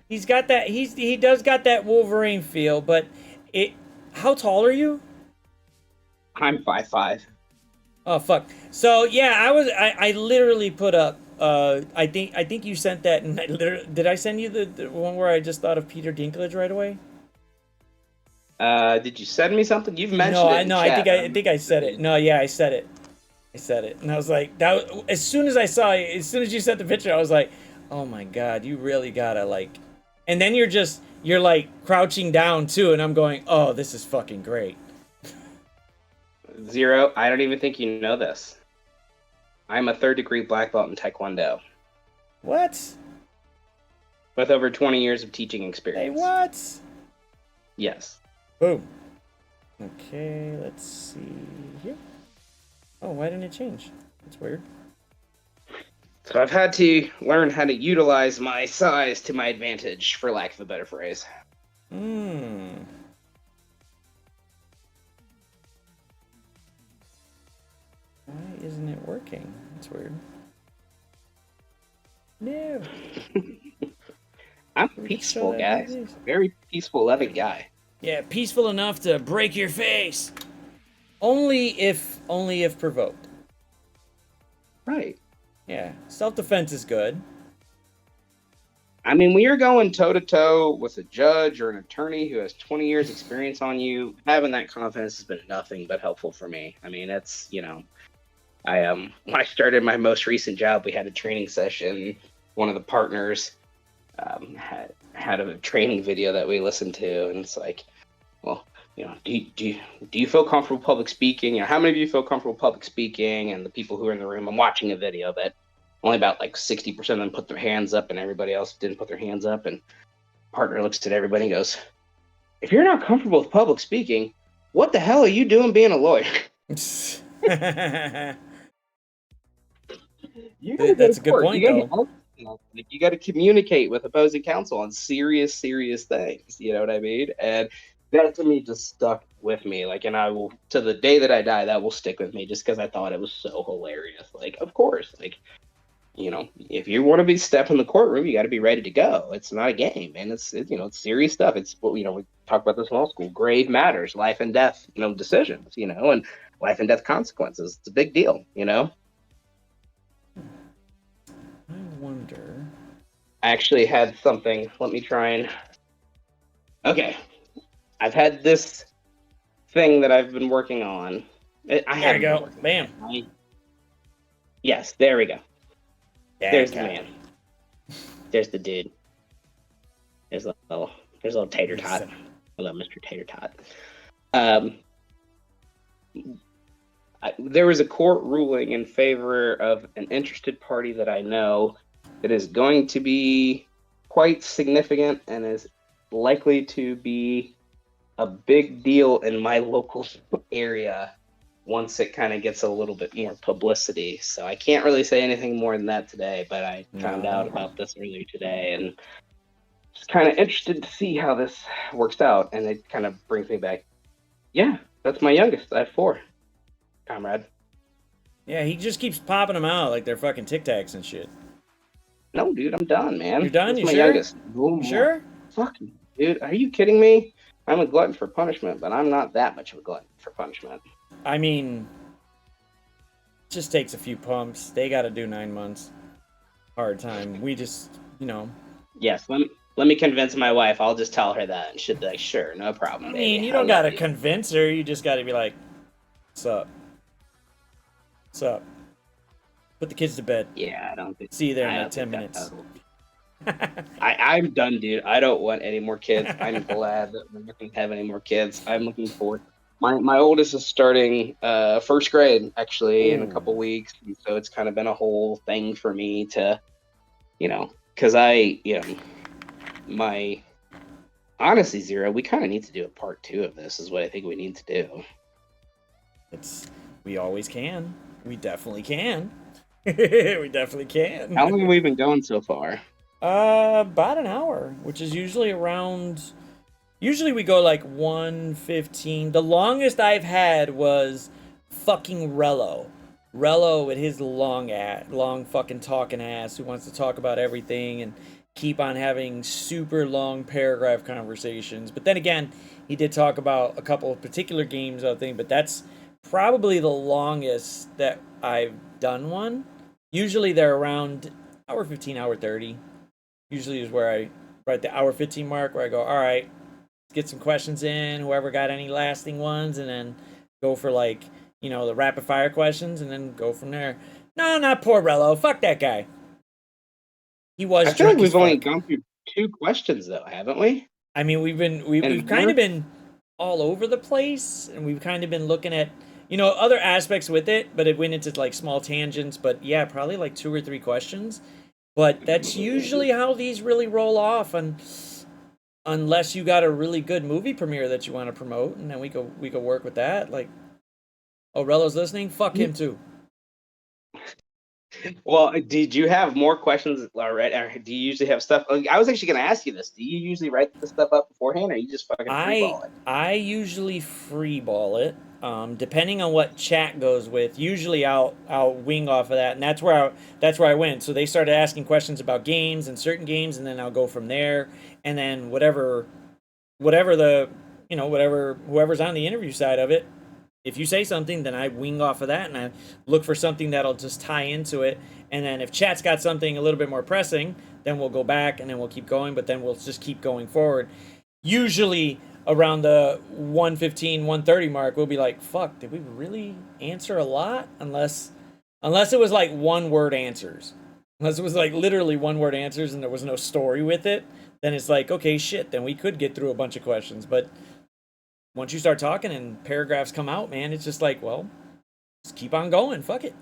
He's got that. He does got that Wolverine feel, but it. How tall are you? I'm 5'5". Oh fuck. So yeah, I literally put up. I think you sent that, and did I send you the one where I just thought of Peter Dinklage right away? Did you send me something? You've mentioned it. No, I think I said it. No, yeah, I said it. And I was like, as soon as you sent the picture, I was like, oh my God, you really gotta like. And then you're like crouching down too, and I'm going, oh, this is fucking great. Zero, I don't even think you know this. I'm a 3rd-degree black belt in Taekwondo. What? With over 20 years of teaching experience. Hey, what? Yes. Boom. Okay, let's see here. Oh, why didn't it change? That's weird. So I've had to learn how to utilize my size to my advantage, for lack of a better phrase. Why isn't it working? That's weird. No. I'm a We can show peaceful that guy. this. Very peaceful, loving guy. Yeah, peaceful enough to break your face. Only if provoked. Right. Yeah, self-defense is good. I mean, when you're going toe to toe with a judge or an attorney who has 20 years experience on you, having that confidence has been nothing but helpful for me. I mean, it's, when I started my most recent job, we had a training session. One of the partners had a training video that we listened to, and it's like, well, do you feel comfortable public speaking? How many of you feel comfortable public speaking? And the people who are in the room, I'm watching a video, but only about like 60% of them put their hands up, and everybody else didn't put their hands up. And partner looks at everybody and goes, "If you're not comfortable with public speaking, what the hell are you doing being a lawyer?" You gotta go That's to a good court. point, You gotta though. get like you gotta communicate with opposing counsel on serious, serious things. You know what I mean? And that to me just stuck with me. Like, and I will to the day that I die, that will stick with me just because I thought it was so hilarious. Like, of course, like, if you want to be step in the courtroom, you got to be ready to go. It's not a game, and it's it's serious stuff. It's we talk about this in law school. Grave matters, life and death, decisions, and life and death consequences. It's a big deal, I wonder. I actually had something. Let me try and. Okay, I've had this thing that I've been working on. There we go. Bam. Yes, there we go. There's the Okay. man. There's the dude. There's a little tater tot. Hello, Mr. Tater Tot. There was a court ruling in favor of an interested party that I know that is going to be quite significant and is likely to be a big deal in my local area once it kind of gets a little bit more publicity. So I can't really say anything more than that today, but I found out about this earlier today and just kind of interested to see how this works out. And it kind of brings me back. Yeah, that's my youngest. I have 4. Comrade. Yeah, he just keeps popping them out like they're fucking Tic Tacs and shit. No, dude, I'm done, man. You're done? That's You my sure? youngest. You sure? Fuck you, dude. Are you kidding me? I'm a glutton for punishment, but I'm not that much of a glutton for punishment. I mean, it just takes a few pumps. They got to do 9 months. Hard time. We just, Yes, let me convince my wife. I'll just tell her that, and she'll be like, "Sure, no problem." I baby. mean, you don't got to convince her. You just got to be like, "What's up? What's up? Put the kids to bed." Yeah, I don't think. See you there in like 10 minutes. I'm done, dude. I don't want any more kids. I'm glad that we're not going to have any more kids. I'm looking forward. My oldest is starting first grade actually in a couple weeks, and so it's kind of been a whole thing for me to, because my honestly, Zero, we kind of need to do a part 2 of this. Is what I think we need to do. We always can. We definitely can. We definitely can. How long have we been going so far? About an hour, which is usually around. Usually we go like 1:15. The longest I've had was fucking Rello. Rello with his long fucking talking ass who wants to talk about everything and keep on having super long paragraph conversations. But then again, he did talk about a couple of particular games, I think, but that's probably the longest that I've done one. Usually they're around hour 15, hour 30. Usually is where I write the hour 15 mark where I go, all right, let's get some questions in, whoever got any lasting ones, and then go for like, the rapid fire questions and then go from there. No, not poor Rello. Fuck that guy. He was I feel like we've only fuck. gone through 2 questions though, haven't we? I mean, we've kind of been all over the place, and we've kind of been looking at other aspects with it, but it went into like small tangents. But yeah, probably like 2 or 3 questions. But that's usually how these really roll off, and unless you got a really good movie premiere that you want to promote, and then we could work with that. Like, oh, Rello's listening. Fuck him too. Well, did you have more questions already? Or do you usually have stuff? I was actually going to ask you this. Do you usually write this stuff up beforehand, or you just fucking freeball it? I usually freeball it. depending on what chat goes with, usually I'll wing off of that, and that's where I went. So they started asking questions about games and certain games, and then I'll go from there, and then whatever the whatever whoever's on the interview side of it, if you say something, then I wing off of that, and I look for something that'll just tie into it. And then if chat's got something a little bit more pressing, then we'll go back and then we'll keep going. But then we'll just keep going forward. Usually around the 115, 130 mark, we'll be like, fuck, did we really answer a lot? Unless it was like one word answers. Unless it was like literally one word answers and there was no story with it, then it's like, okay, shit, then we could get through a bunch of questions. But once you start talking and paragraphs come out, man, it's just like, well, just keep on going. Fuck it.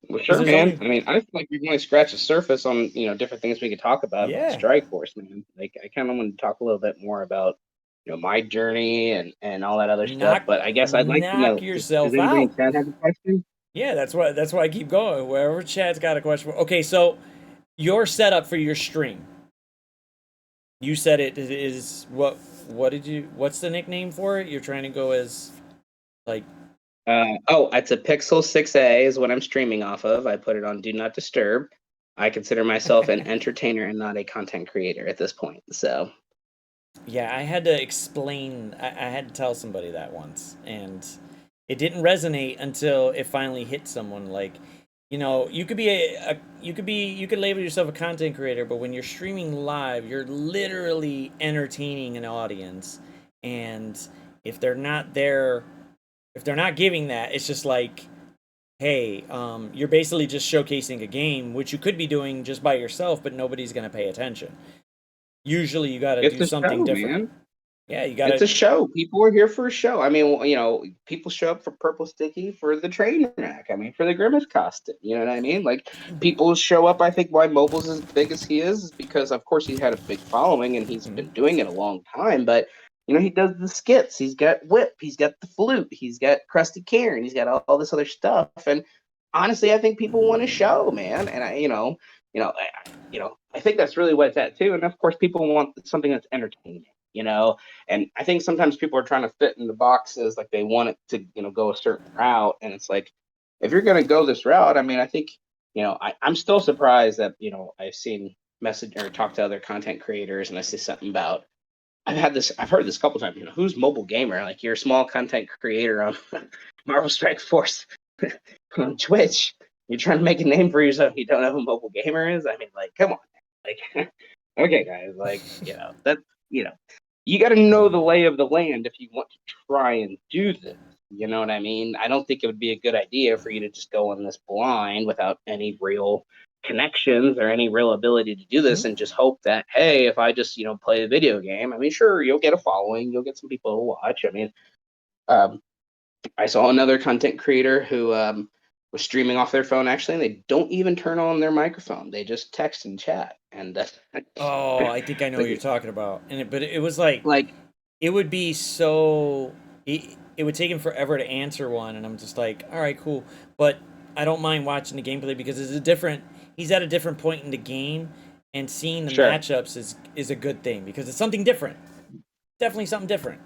Well, sure, man. I mean, I feel like we've only scratched the surface on different things we could talk about with Strike Force, man. Like, I kind of want to talk a little bit more about my journey and all that other stuff. But I guess I'd like to know, does anybody in chat have a question? Yeah, that's why I keep going. Wherever chat's got a question. Okay, so your setup for your stream. You said it is what's the nickname for it? You're trying to go as like it's a Pixel 6a is what I'm streaming off of. I put it on Do Not Disturb. I consider myself an entertainer and not a content creator at this point. So yeah, I had to explain. I had to tell somebody that once, and it didn't resonate until it finally hit someone. Like, you could be you could label yourself a content creator, but when you're streaming live, you're literally entertaining an audience, and if they're not there, if they're not giving that, it's just like, hey, you're basically just showcasing a game, which you could be doing just by yourself, but nobody's gonna pay attention. Usually, you got to do something different. Man. Yeah, you got to. It's a show. People are here for a show. I mean, people show up for Purple Sticky for the train wreck. I mean, for the Grimace costume. You know what I mean? Like, people show up. I think why Mobile's as big as he is because, of course, he had a big following and he's been doing it a long time. But he does the skits. He's got Whip. He's got the flute. He's got Krusty Karen. He's got all this other stuff. And honestly, I think people want a show, man. And I think that's really what it's at too. And of course, people want something that's entertaining. And I think sometimes people are trying to fit in the boxes, like they want it to, go a certain route. And it's like, if you're going to go this route, I mean, I think, I'm still surprised that, I've seen message or talk to other content creators and I see something about, I've heard this a couple times, who's mobile gamer? Like you're a small content creator on Marvel Strike Force on Twitch. You're trying to make a name for yourself. You don't know who mobile gamer is. I mean, like, come on, like, okay, guys, like, that's, you got to know the lay of the land if you want to try and do this. You know what I mean? I don't think it would be a good idea for you to just go in this blind without any real connections or any real ability to do this and just hope that, hey, if I just, play a video game, I mean, sure, you'll get a following, you'll get some people to watch. I mean, I saw another content creator who was streaming off their phone actually, and they don't even turn on their microphone. They just text and chat. And I think I know what you're talking about. But it was like it would be so it would take him forever to answer one, and I'm just like, all right, cool. But I don't mind watching the gameplay because he's at a different point in the game, and seeing the matchups is a good thing because it's something different. Definitely something different.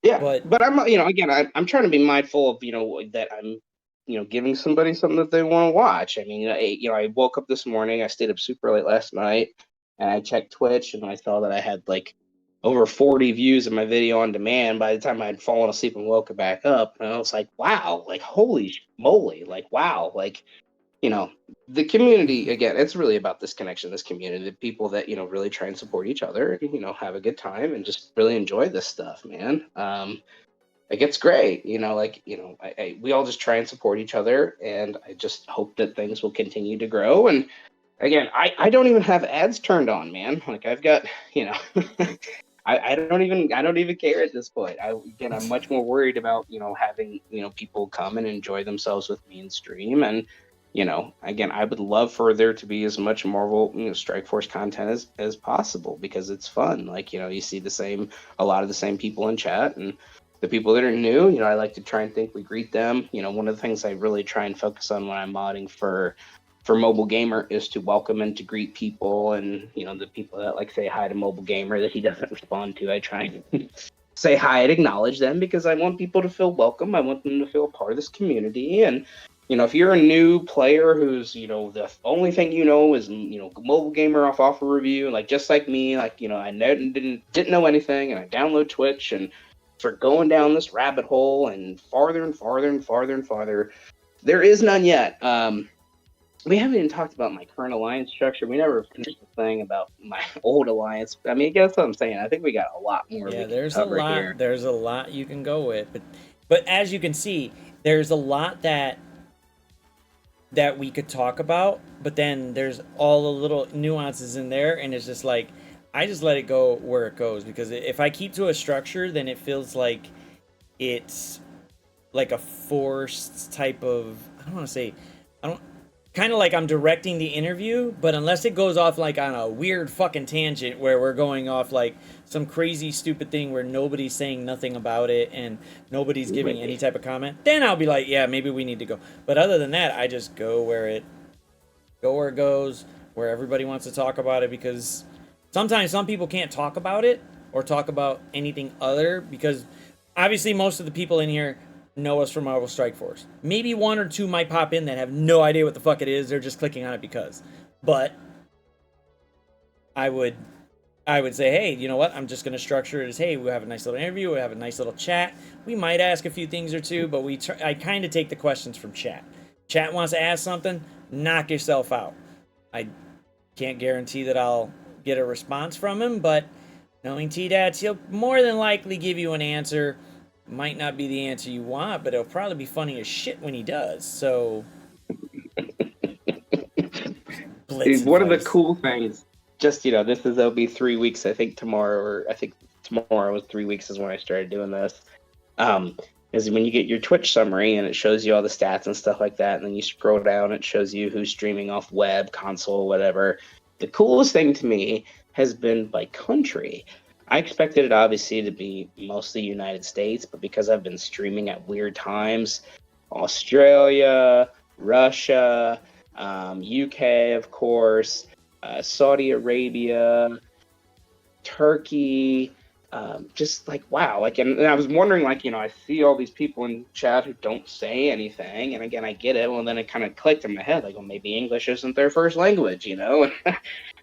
Yeah, but I'm again I'm trying to be mindful of that I'm giving somebody something that they want to watch. I mean, I woke up this morning, I stayed up super late last night, and I checked Twitch, and I saw that I had like over 40 views of my video on demand by the time I had fallen asleep and woke back up. And I was like, wow, like, holy moly, like, wow, like, the community, again, it's really about this connection, this community, the people that, really try and support each other, and, have a good time and just really enjoy this stuff, man. Like, it's great, we all just try and support each other, and I just hope that things will continue to grow. And again, I don't even have ads turned on, man. Like, I've got, I don't even care at this point. I'm much more worried about, having, people come and enjoy themselves with me in stream. And, again, I would love for there to be as much Marvel, Strike Force content as possible because it's fun. Like, you see a lot of the same people in chat, and the people that are new, I like to try and think we greet them. One of the things I really try and focus on when I'm modding for Mobile Gamer is to welcome and to greet people, and the people that like say hi to Mobile Gamer that he doesn't respond to, I try and say hi and acknowledge them because I want people to feel welcome. I want them to feel a part of this community. And, if you're a new player who's, the only thing is, mobile gamer off offer review, like just like me, like, I didn't know anything, and I download Twitch and start going down this rabbit hole and farther and farther and farther and farther. There is none yet. We haven't even talked about my current alliance structure. We never finished the thing about my old alliance. I mean, I guess what I'm saying. I think we got a lot more. Yeah, there's a lot. Here. There's a lot you can go with, but as you can see, there's a lot that we could talk about. But then there's all the little nuances in there, and it's just like I just let it go where it goes, because if I keep to a structure, then it feels like it's like a forced type of. I don't want to say. Kind of like I'm directing the interview, but unless it goes off like on a weird fucking tangent where we're going off like some crazy stupid thing where nobody's saying nothing about it and nobody's giving any type of comment, then I'll be like, yeah, maybe we need to go. But other than that, I just go where it goes, where everybody wants to talk about it, because sometimes some people can't talk about it or talk about anything other, because obviously most of the people in here know us from Marvel Strike Force. Maybe one or two might pop in that have no idea what the fuck it is. They're just clicking on it because. But I would say, hey, you know what? I'm just going to structure it as, hey, we'll have a nice little interview. We'll have a nice little chat. We might ask a few things or two, but I kind of take the questions from chat. Chat wants to ask something, knock yourself out. I can't guarantee that I'll get a response from him, but knowing TDatz, he'll more than likely give you an answer. Might not be the answer you want, but it'll probably be funny as shit when he does. So, dude, one of the cool things, just it'll be 3 weeks. I think tomorrow was 3 weeks is when I started doing this. Is when you get your Twitch summary and it shows you all the stats and stuff like that, and then you scroll down, it shows you who's streaming off web, console, whatever. The coolest thing to me has been by country. I expected it obviously to be mostly United States, but because I've been streaming at weird times, Australia, Russia, UK, of course, Saudi Arabia, Turkey, just like, wow. Like, and I was wondering, like, I see all these people in chat who don't say anything. And again, I get it. Well, then it kind of clicked in my head, like, well, maybe English isn't their first language, and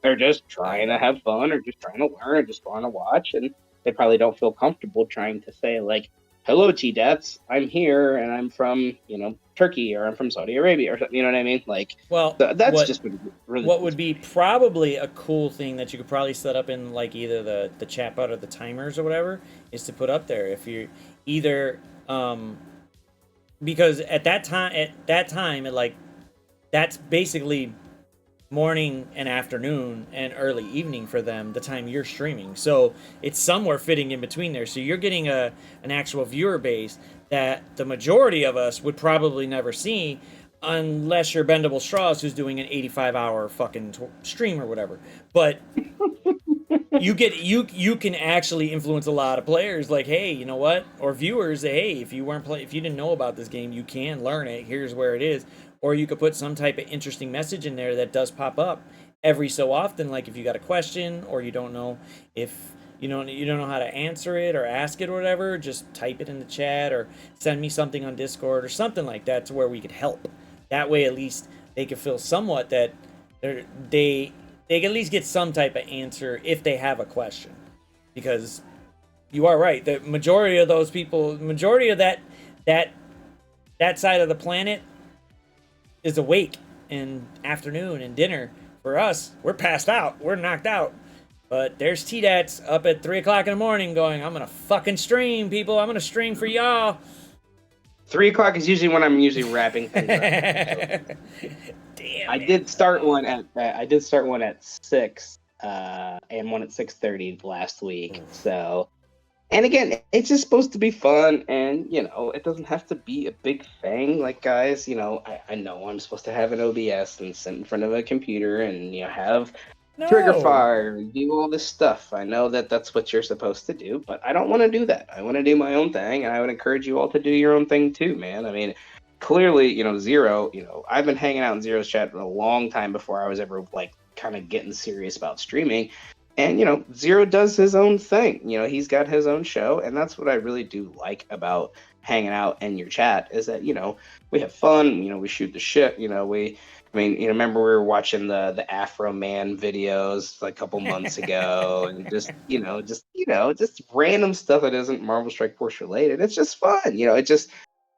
they're just trying to have fun or just trying to learn or just want to watch. And they probably don't feel comfortable trying to say, like, hello, TDatz, I'm here and I'm from, Turkey, or I'm from Saudi Arabia, or something, you know what I mean? Like, well, that's just really what would be probably a cool thing that you could probably set up in like either the chatbot or the timers or whatever is to put up there if you're either because at that time it like that's basically morning and afternoon and early evening for them, the time you're streaming. So it's somewhere fitting in between there. So you're getting an actual viewer base that the majority of us would probably never see unless you're Bendable Straws, who's doing an 85-hour fucking stream or whatever. But you can actually influence a lot of players. Like, hey, you know what? Or viewers, hey, if you didn't know about this game, you can learn it. Here's where it is. Or you could put some type of interesting message in there that does pop up every so often. Like if you got a question or you don't know if you don't know how to answer it or ask it or whatever, just type it in the chat or send me something on Discord or something like that to where we could help. That way, at least they could feel somewhat that they can at least get some type of answer if they have a question. Because you are right, the majority of those people, majority of that side of the planet is awake in afternoon and dinner. For us, we're passed out, we're knocked out. But there's TDatz up at 3 o'clock in the morning going, I'm gonna fucking stream, people. I'm gonna stream for y'all. 3 o'clock is usually when I'm usually wrapping things up. Damn. I did start one at 6, and one at 6:30 last week. So, and again, it's just supposed to be fun, and it doesn't have to be a big thing. Like, guys, I know I'm supposed to have an OBS and sit in front of a computer and have trigger fire, do all this stuff. I know that that's what you're supposed to do, but I don't want to do that. I want to do my own thing, and I would encourage you all to do your own thing too, man. I mean, clearly, Zero, I've been hanging out in Zero's chat for a long time before I was ever like kind of getting serious about streaming. And Zero does his own thing. He's got his own show, and that's what I really do like about hanging out in your chat is that we have fun. We shoot the shit. Remember we were watching the Afro Man videos like a couple months ago, and just random stuff that isn't Marvel Strike Force related. It's just fun.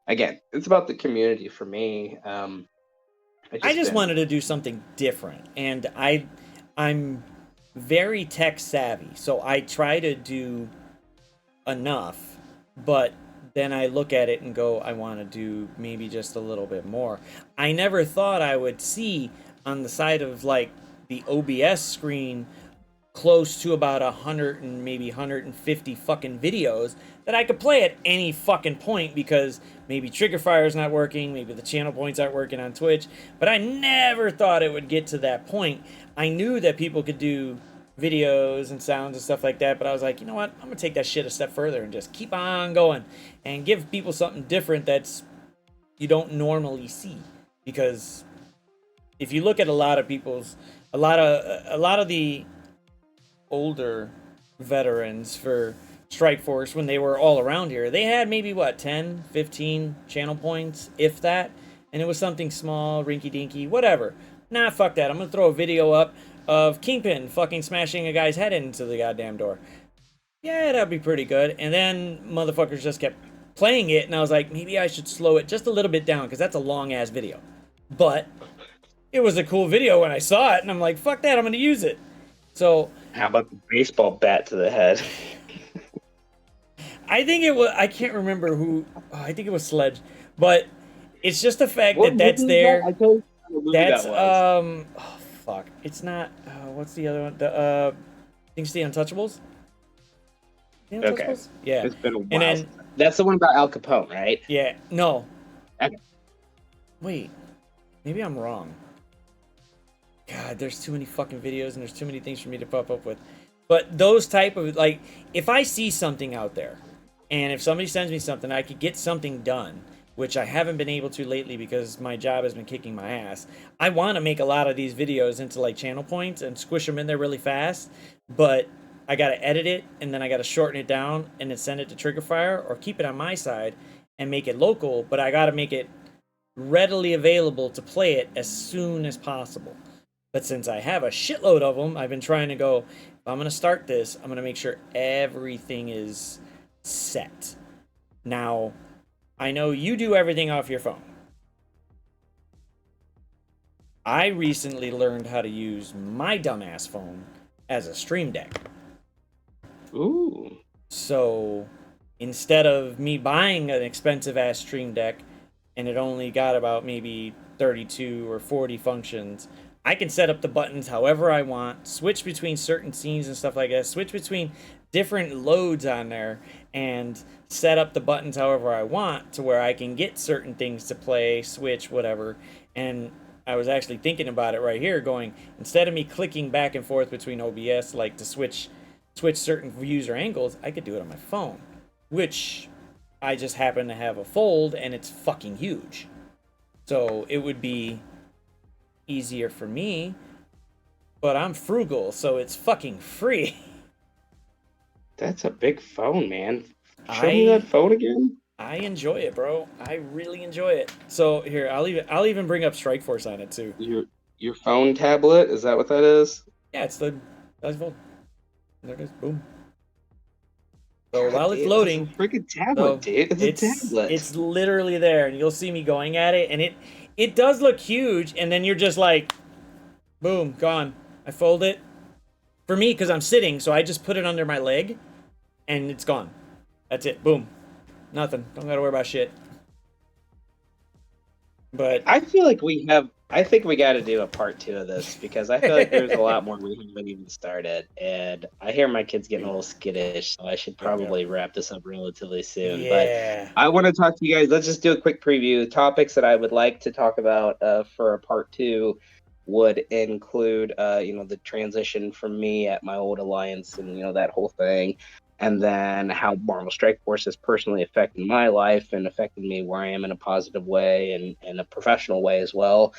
Again, it's about the community for me. I just wanted to do something different, and I'm very tech savvy, so I try to do enough, but then I look at it and go, I want to do maybe just a little bit more. I never thought I would see on the side of like the OBS screen close to about 100 and maybe 150 fucking videos that I could play at any fucking point, because maybe trigger fire is not working, maybe the channel points aren't working on Twitch, but I never thought it would get to that point. I knew that people could do videos and sounds and stuff like that, but I was like, you know what, I'm gonna take that shit a step further and just keep on going and give people something different that's you don't normally see. Because if you look at a lot of the older veterans for Strike Force, when they were all around here, they had maybe 10, 15 channel points, if that, and it was something small, rinky dinky, whatever. Nah, fuck that. I'm gonna throw a video up of Kingpin fucking smashing a guy's head into the goddamn door. Yeah, that'd be pretty good. And then motherfuckers just kept playing it, and I was like, maybe I should slow it just a little bit down, because that's a long ass video. But it was a cool video when I saw it, and I'm like, fuck that, I'm gonna use it. So how about the baseball bat to the head? I think it was, I can't remember who, I think it was Sledge, but it's just the fact that that's there. That's oh fuck, it's not, what's the other one? The things, the Untouchables? The Untouchables? Okay. Yeah. It's been a while. And then that's the one about Al Capone, right? Yeah. No. Okay. Wait, maybe I'm wrong. God, there's too many fucking videos and there's too many things for me to pop up with. But those type of, like, if I see something out there, and if somebody sends me something, I could get something done, which I haven't been able to lately because my job has been kicking my ass. I want to make a lot of these videos into like channel points and squish them in there really fast, but I got to edit it, and then I got to shorten it down and then send it to Triggerfire, or keep it on my side and make it local, but I got to make it readily available to play it as soon as possible. But since I have a shitload of them, I've been trying to go, if I'm going to start this, I'm going to make sure everything is set. Now, I know you do everything off your phone. I recently learned how to use my dumbass phone as a stream deck. Ooh. So, instead of me buying an expensive ass stream deck, and it only got about maybe 32 or 40 functions, I can set up the buttons however I want, switch between certain scenes and stuff like that, switch between different loads on there, and set up the buttons however I want to where I can get certain things to play, switch, whatever. And I was actually thinking about it right here, going, instead of me clicking back and forth between OBS, like to switch certain views or angles, I could do it on my phone, which I just happen to have a Fold, and it's fucking huge. So it would be easier for me, but I'm frugal, so it's fucking free. That's a big phone, man. Show me that phone again. I enjoy it, bro. I really enjoy it. So here, I'll even bring up Strike Force on it too. Your phone tablet, is that what that is? Yeah, it's the Phone. There it is. Boom. So God, while it's loading, it's a freaking tablet, dude. It's a tablet. It's literally there, and you'll see me going at it, and it does look huge, and then you're just like, boom, gone. I fold it. For me, because I'm sitting, so I just put it under my leg, and it's gone. That's it. Boom. Nothing. Don't gotta worry about shit. But I feel like I think we got to do a part 2 of this, because I feel like there's a lot more we haven't even started, and I hear my kids getting a little skittish, so I should probably wrap this up relatively soon. Yeah. But I want to talk to you guys. Let's just do a quick preview. Topics that I would like to talk about for a part 2 would include, the transition from me at my old alliance, and that whole thing. And then how Marvel Strike Force has personally affected my life and affected me where I am in a positive way and in a professional way as well.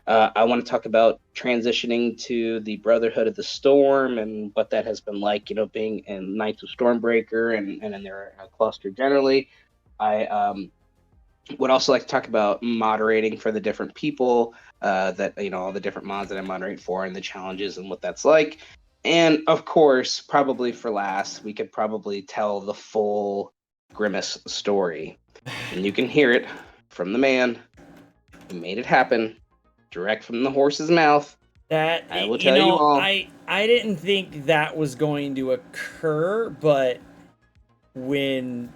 I want to talk about transitioning to the Brotherhood of the Storm and what that has been like, being in Knights of Stormbreaker and in their cluster generally. I would also like to talk about moderating for the different people, that, all the different mods that I moderate for and the challenges and what that's like. And of course, probably for last, we could probably tell the full Grimace story. And you can hear it from the man who made it happen, direct from the horse's mouth. That, I will tell you all. I didn't think that was going to occur, but when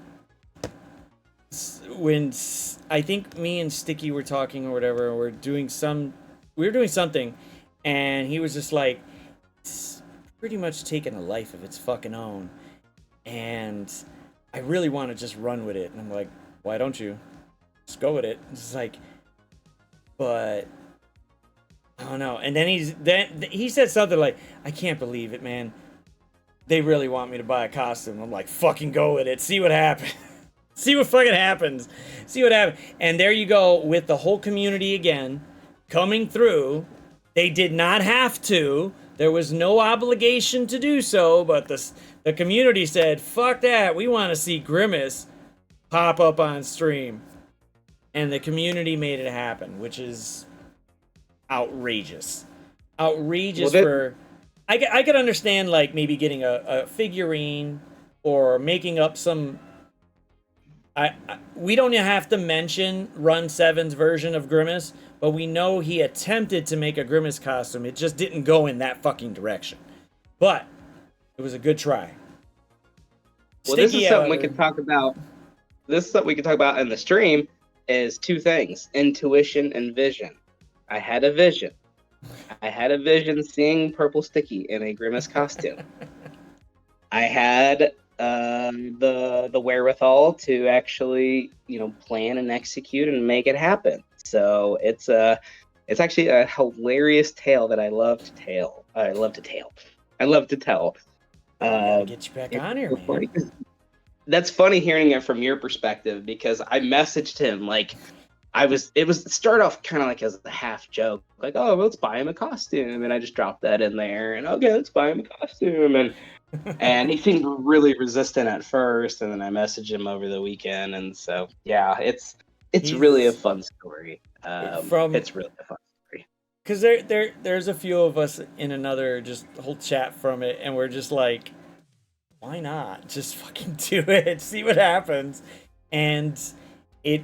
I think me and Sticky were talking or whatever, we were doing something, and he was just like, it's pretty much taken a life of its fucking own, and I really want to just run with it. And I'm like, why don't you just go with it? It's like, but I don't know. And then he said something like, I can't believe it, man. They really want me to buy a costume. I'm like, fucking go with it. See what happens. See what fucking happens. See what happens. And there you go with the whole community again coming through. They did not have to. There was no obligation to do so, but the community said, fuck that. We want to see Grimace pop up on stream. And the community made it happen, which is outrageous. Outrageous. I could understand, like, maybe getting a figurine or making up some. We don't have to mention Run 7's version of Grimace, but we know he attempted to make a Grimace costume. It just didn't go in that fucking direction. But it was a good try. Well, this is something we could talk about. This is something we could talk about in the stream. Is two things: intuition and vision. I had a vision. I had a vision seeing Purple Sticky in a Grimace costume. I had the wherewithal to actually, plan and execute and make it happen. So it's actually a hilarious tale that I love to tell. I love to tell. Get you back on here, man. That's funny hearing it from your perspective, because I messaged him like it started off kind of like as a half joke, like, oh, let's buy him a costume, and I just dropped that in there, and okay, let's buy him a costume, and he seemed really resistant at first, and then I messaged him over the weekend, and so yeah, it's really a fun story. It's really a fun story. Because there's a few of us in another just whole chat from it, and we're just like, why not? Just fucking do it. See what happens. And it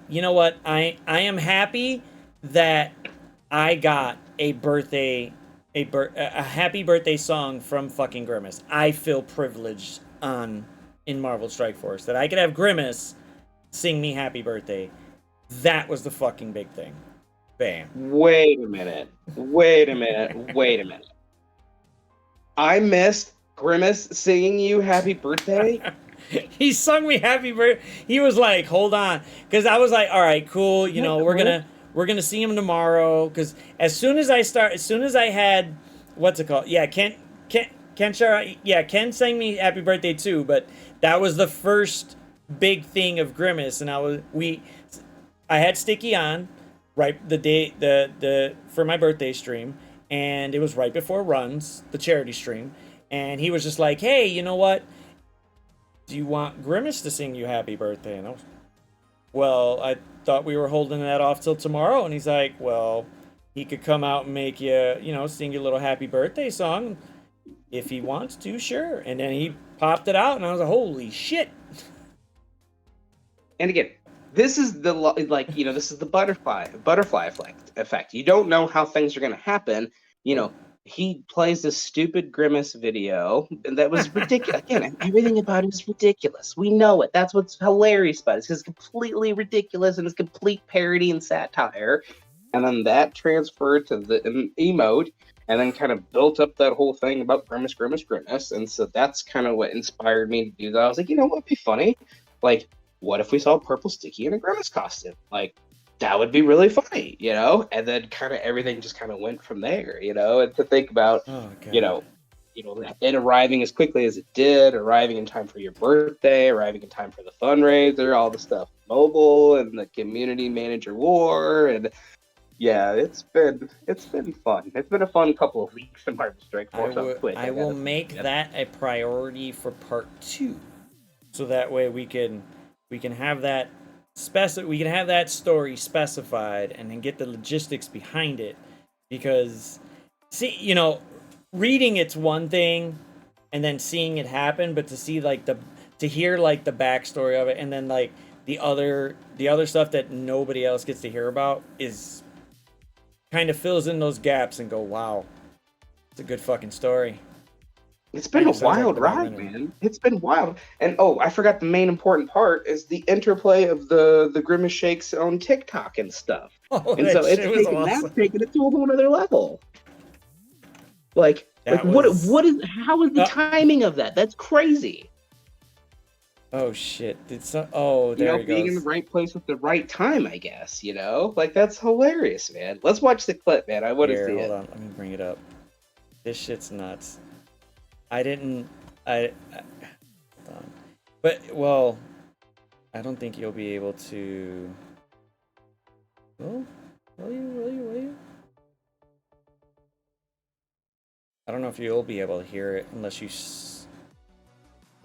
you know what? I am happy that I got a happy birthday song from fucking Grimace. I feel privileged in Marvel Strike Force that I could have Grimace sing me happy birthday. That was the fucking big thing. Bam. Wait a minute. I missed Grimace singing you happy birthday? He sung me happy birthday. He was like, hold on. Because I was like, all right, cool. We're gonna see him tomorrow. Because as soon as I had, what's it called? Yeah, Ken sang me happy birthday too. But that was the first big thing of Grimace. And I had Sticky on right the day for my birthday stream. And it was right before Runs, the charity stream. And he was just like, hey, you know what? Do you want Grimace to sing you happy birthday? And I thought we were holding that off till tomorrow. And he's like, well, he could come out and make you, sing your little happy birthday song. If he wants to, sure. And then he popped it out, and I was like, holy shit. And again, this is this is the butterfly effect. You don't know how things are going to happen. He plays this stupid Grimace video that was ridiculous. Again, everything about it is ridiculous. We know it. That's what's hilarious about it. It's completely ridiculous and it's complete parody and satire. And then that transferred to the emote, and then kind of built up that whole thing about Grimace. And so that's kind of what inspired me to do that. I was like, what would be funny? Like, what if we saw Purple Sticky in a Grimace costume? Like, that would be really funny, and then kind of everything just kind of went from there, and to think about, it arriving as quickly as it did, arriving in time for your birthday, arriving in time for the fundraiser, all the stuff mobile and the community manager war, and, Yeah, it's been fun. It's been a fun couple of weeks in Marvel Strike Force on Twitch. I will make that a priority for part 2, so that way we can have that we can have that story specified and then get the logistics behind it. Because see, reading it's one thing, and then seeing it happen, but to see like to hear like the backstory of it, and then like the other stuff that nobody else gets to hear about is kind of fills in those gaps and go, wow, it's a good fucking story. It's been a wild ride, man. It's been wild. And I forgot the main important part is the interplay of the Grimace Shakes on TikTok and stuff. Oh, and so it's taking it to a whole other level. Like how is the timing of that? That's crazy. Oh shit! There he goes. Being in the right place at the right time, I guess. Like that's hilarious, man. Let's watch the clip, man. I want to see it. Hold on, let me bring it up. This shit's nuts. Hold on. But I don't think you'll be able to. Will you? I don't know if you'll be able to hear it unless you.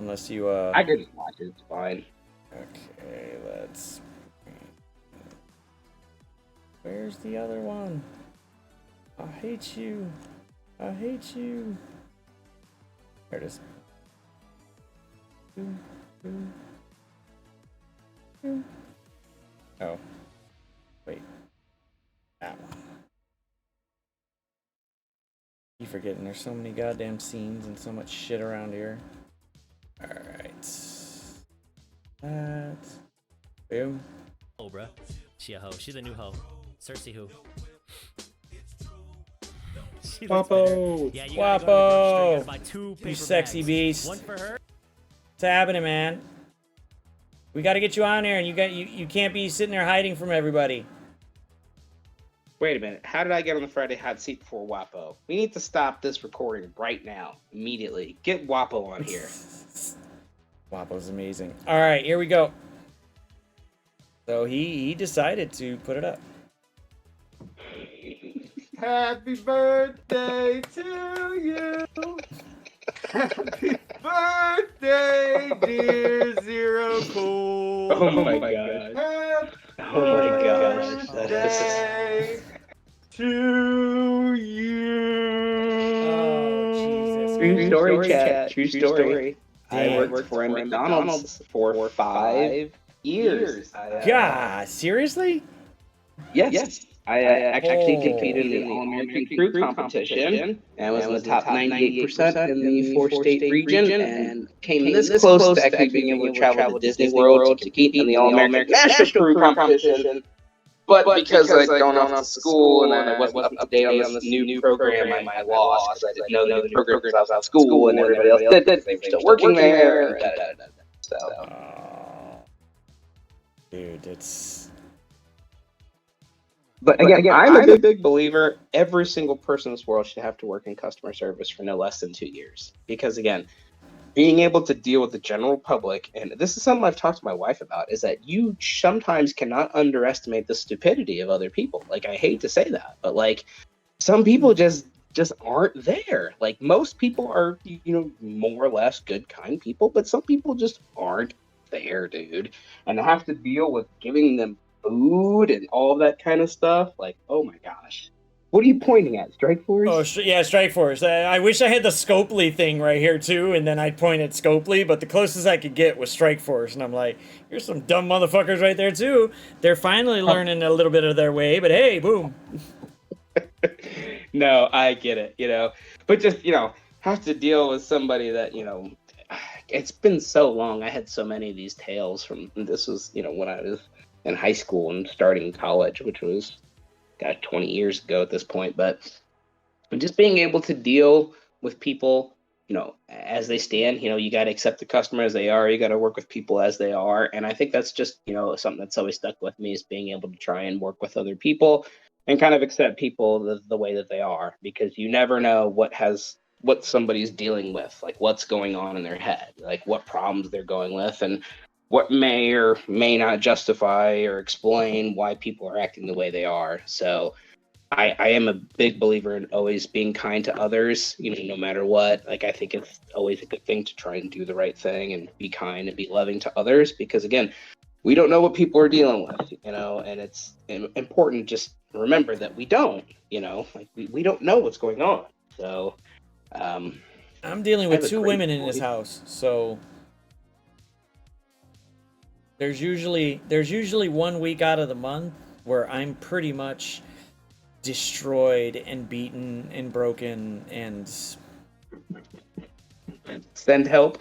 I can watch it. It's fine. Okay, let's. Where's the other one? I hate you. There it is. Oh. Wait. That one. You forgetting there's so many goddamn scenes and so much shit around here. Alright. Boom. Oh, bruh. She a hoe. She's a new hoe. Cersei who? Wapo! Yeah, Wapo! You sexy beast. One for her. What's happening, man? We gotta get you on here, and you can't be sitting there hiding from everybody. Wait a minute. How did I get on the Friday hot seat before Wapo? We need to stop this recording right now, immediately. Get Wapo on here. Wapo's amazing. All right, here we go. So he decided to put it up. Happy birthday to you. Happy birthday, dear Zero Cool. Oh my gosh. Oh my gosh. Birthday to you. Oh, Jesus. True story, chat. True story. Damn. I worked for McDonald's for 5 years. God, seriously? Yes. I actually competed in the All-American Crew competition and was in the top 98% in the 4-state region and came this close to actually being able to travel to Disney World to compete in the All-American National Crew competition. But because I'd gone off to school and I wasn't up to date on this new program, I lost because I didn't know the new program because I was out of school and everybody else did. They were still working there. So, dude, it's. But again, I'm a big believer every single person in this world should have to work in customer service for no less than 2 years. Because again, being able to deal with the general public, and this is something I've talked to my wife about, is that you sometimes cannot underestimate the stupidity of other people. Like, I hate to say that, but like, some people just aren't there. Like, most people are, more or less good, kind people, but some people just aren't there, dude. And I have to deal with giving them food and all of that kind of stuff. Like, oh my gosh. What are you pointing at? Strike Force? Oh, yeah, Strike Force. I wish I had the Scopely thing right here, too, and then I'd point at Scopely, but the closest I could get was Strike Force, and I'm like, here's some dumb motherfuckers right there, too. They're finally learning a little bit of their way, but hey, boom. No, I get it, But just, have to deal with somebody that, it's been so long. I had so many of these tales from, this was, when I was in high school and starting college, which was 20 years ago at this point. But just being able to deal with people, as they stand, you got to accept the customer as they are. You got to work with people as they are. And I think that's just, something that's always stuck with me, is being able to try and work with other people and kind of accept people the way that they are, because you never know what somebody's dealing with, like what's going on in their head, like what problems they're going with, and what may or may not justify or explain why people are acting the way they are. So I am a big believer in always being kind to others, no matter what. Like, I think it's always a good thing to try and do the right thing and be kind and be loving to others, because again, we don't know what people are dealing with, and it's important just to remember that we don't, like we don't know what's going on. So, I'm dealing with two women in this house, so there's usually 1 week out of the month where I'm pretty much destroyed and beaten and broken and send help.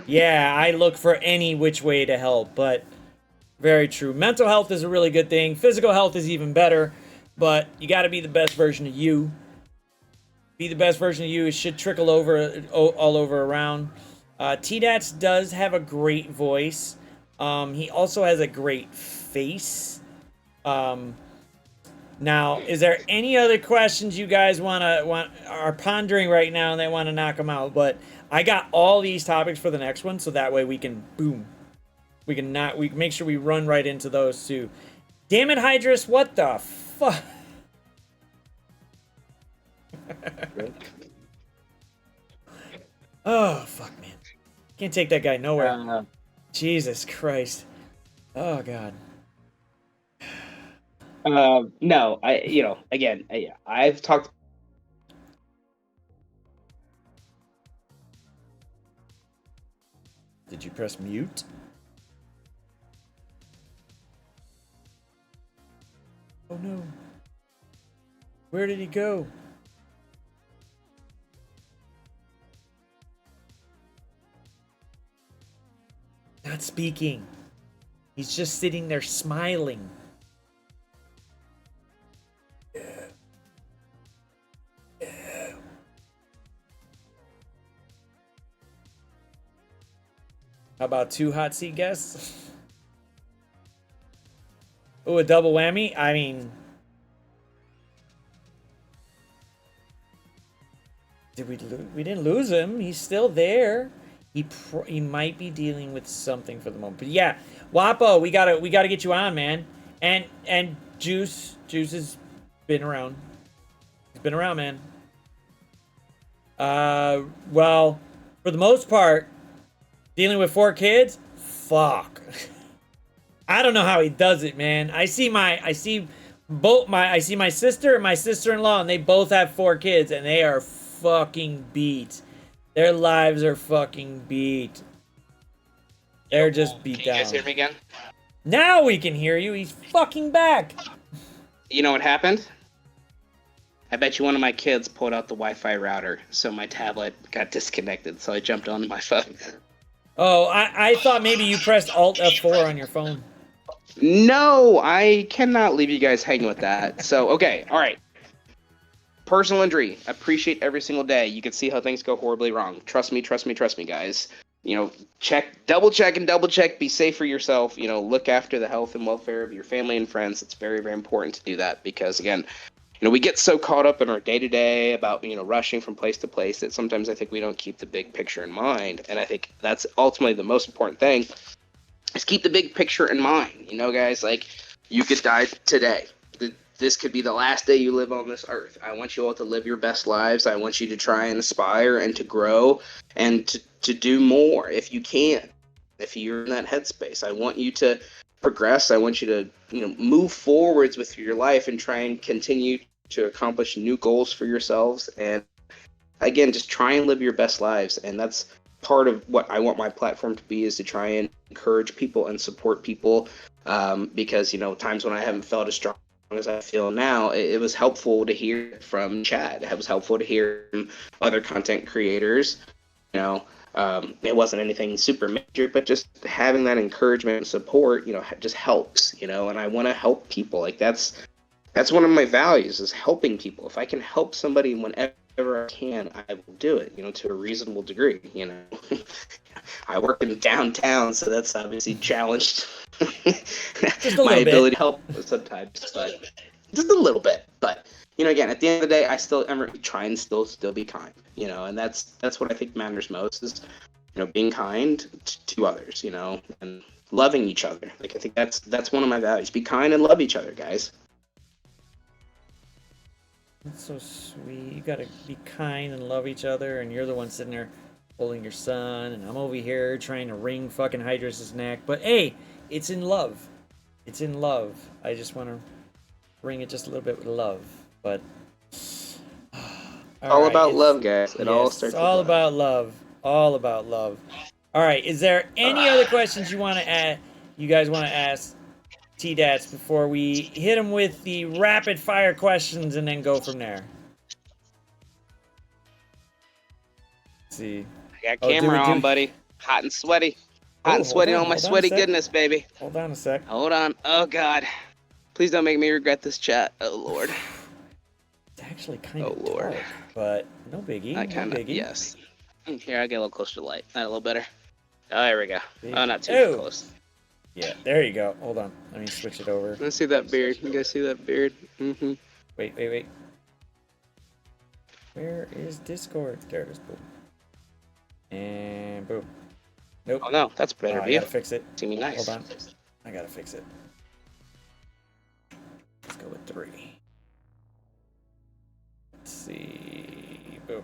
yeah, I look for any which way to help, but very true. Mental health is a really good thing. Physical health is even better, but you got to be the best version of you. Be the best version of you. It should trickle over all over around. TDatz does have a great voice. He also has a great face. Now, is there any other questions you guys are pondering right now and they want to knock them out? But I got all these topics for the next one, so that way we can we can make sure we run right into those too. Damn it, Hydrus! What the fuck? Oh fuck, man! Can't take that guy nowhere. Jesus Christ! Oh God. No, again, I've talked. Did you press mute? Oh no. Where did he go? Not speaking. He's just sitting there smiling. How about 2 hot seat guests? Oh, a double whammy? I mean... We didn't lose him. He's still there. He might be dealing with something for the moment. But yeah, Wapo, we gotta get you on, man. And Juice has been around. He's been around, man. Well, for the most part, dealing with 4 kids, fuck. I don't know how he does it, man. I see my sister and my sister-in-law, and they both have 4 kids, and they are fucking beat. Their lives are fucking beat. They're just beat down. Can you guys hear me again? Now we can hear you. He's fucking back. You know what happened? I bet you one of my kids pulled out the Wi-Fi router, so my tablet got disconnected, so I jumped onto my phone. Oh, I thought maybe you pressed Alt F4 on your phone. No, I cannot leave you guys hanging with that. So, okay, all right. Personal injury. Appreciate every single day. You can see how things go horribly wrong. Trust me, guys. Double check. Be safe for yourself. Look after the health and welfare of your family and friends. It's very, very important to do that because, again, we get so caught up in our day-to-day about, rushing from place to place that sometimes I think we don't keep the big picture in mind. And I think that's ultimately the most important thing is keep the big picture in mind. Guys, like, you could die today. This could be the last day you live on this earth. I want you all to live your best lives. I want you to try and aspire and to grow and to do more if you can. If you're in that headspace, I want you to progress. I want you to, move forwards with your life and try and continue to accomplish new goals for yourselves. And again, just try and live your best lives. And that's part of what I want my platform to be, is to try and encourage people and support people. Because, times when I haven't felt as strong as I feel now, it was helpful to hear from Chad. It was helpful to hear from other content creators. It wasn't anything super major, but just having that encouragement and support, just helps, and I want to help people. Like that's one of my values, is helping people. If I can help somebody whenever I can, I will do it, to a reasonable degree, I work in downtown, so that's obviously challenged my ability to help sometimes, but just a little bit. But again, at the end of the day, I still try and still be kind, and that's what I think matters most, is being kind to others, and loving each other. Like, I think that's one of my values. Be kind and love each other, guys. That's so sweet. You gotta be kind and love each other, and you're the one sitting there holding your son, and I'm over here trying to wring fucking Hydra's neck. But hey, it's in love. It's in love. I just want to wring it just a little bit with love. But all about love, guys. It all starts. It's all about love. All about love. All right. Is there any other questions you want to add? You guys want to ask TDatz before we hit him with the rapid fire questions and then go from there? Let's see. I got camera on, buddy. Hot and sweaty. Hot and sweaty on my sweaty goodness, baby. Hold on a sec. Hold on. Oh, God. Please don't make me regret this chat. Oh, Lord. It's actually kind of dark, but no biggie. No biggie. Yes. Here, I'll get a little closer to the light. That a little better. Oh, there we go. Oh, not too close. Yeah, there you go. Hold on. Let me switch it over. Let's see that beard. You guys see that beard? Mm-hmm. Wait. Where is Discord? There it is. Boom. And boom. Nope. Oh, no. That's a better view. I gotta fix it. See me nice. Hold on. I gotta fix it. Let's go with 3. Let's see. Boom.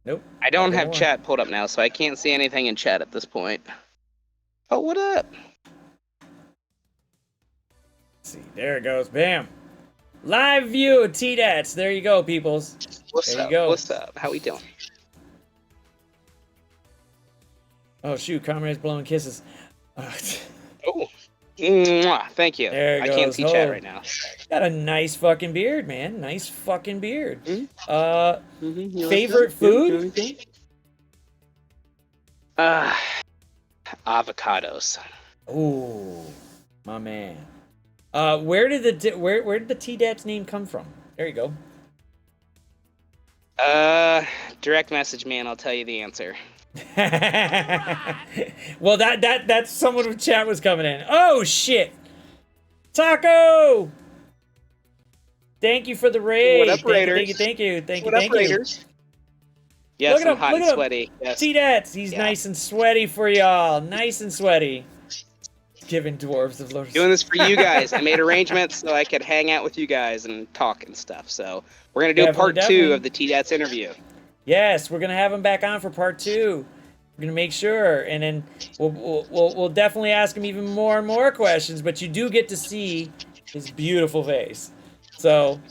Nope. I don't have chat pulled up now, so I can't see anything in chat at this point. Oh, what up? Let's see. There it goes. Bam. Live view of TDatz. There you go, peoples. What's there up? You go. What's up? How we doing? Oh, shoot. Comrades blowing kisses. Oh. Mwah, thank you. There it goes. I can't see chat right now. Got a nice fucking beard, man. Nice fucking beard. Mm-hmm. Favorite food? Avocados. Ooh, my man. Where did the TDatz name come from? There you go. Direct message me and I'll tell you the answer. Well, that's someone in chat was coming in. Oh shit, Taco! Thank you for the raid. What up, Raiders? Thank you. What up, Raiders? Yes, I'm hot and sweaty. Yes. TDatz, he's nice and sweaty for y'all. Nice and sweaty. Giving dwarves of Lord. Doing this for you guys. I made arrangements so I could hang out with you guys and talk and stuff. So we're gonna do part 2 of the TDatz interview. Yes, we're gonna have him back on for part 2. We're gonna make sure, and then we'll definitely ask him even more and more questions. But you do get to see his beautiful face. So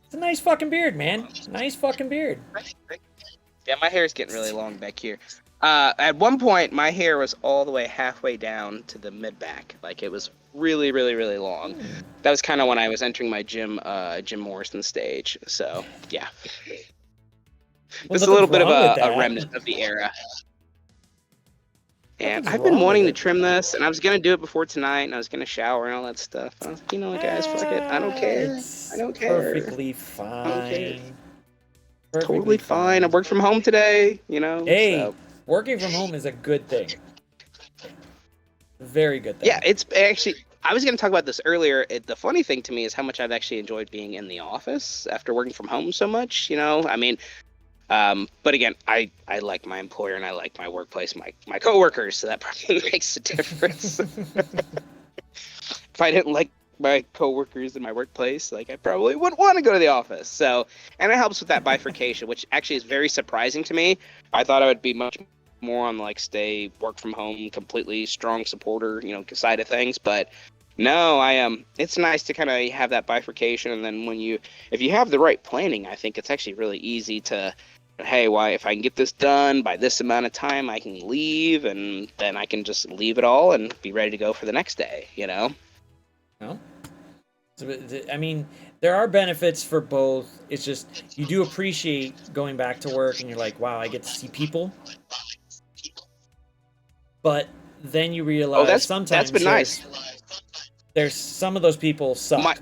it's a nice fucking beard, man. Nice fucking beard. Yeah, my hair's getting really long back here. At one point, my hair was all the way halfway down to the mid back. Like it was really, really, really long. That was kind of when I was entering my Jim Morrison stage. So yeah. This is a little bit of a remnant of the era. And I've been wanting to trim this, and I was going to do it before tonight, and I was going to shower and all that stuff. I was like, you know what, guys, fuck it. I don't care. I don't care. Perfectly fine. I don't care. Totally fine. I worked from home today, you know. Hey, so. Working from home is a good thing. Very good thing. Yeah, it's actually... I was going to talk about this earlier. The funny thing to me is how much I've actually enjoyed being in the office after working from home so much, you know. I mean... but again, I like my employer and I like my workplace, my coworkers, so that probably makes a difference. If I didn't like my coworkers in my workplace, like I probably wouldn't want to go to the office. So, and it helps with that bifurcation, which actually is very surprising to me. I thought I would be much more on like stay work from home, completely strong supporter, you know, side of things, but no, it's nice to kind of have that bifurcation, and then if you have the right planning, I think it's actually really easy to, hey, if I can get this done by this amount of time, I can leave, and then I can just leave it all and be ready to go for the next day, you know? No. So, I mean, there are benefits for both. It's just, you do appreciate going back to work, and you're like, wow, I get to see people. But then you realize sometimes that's been nice. There's some of those people suck.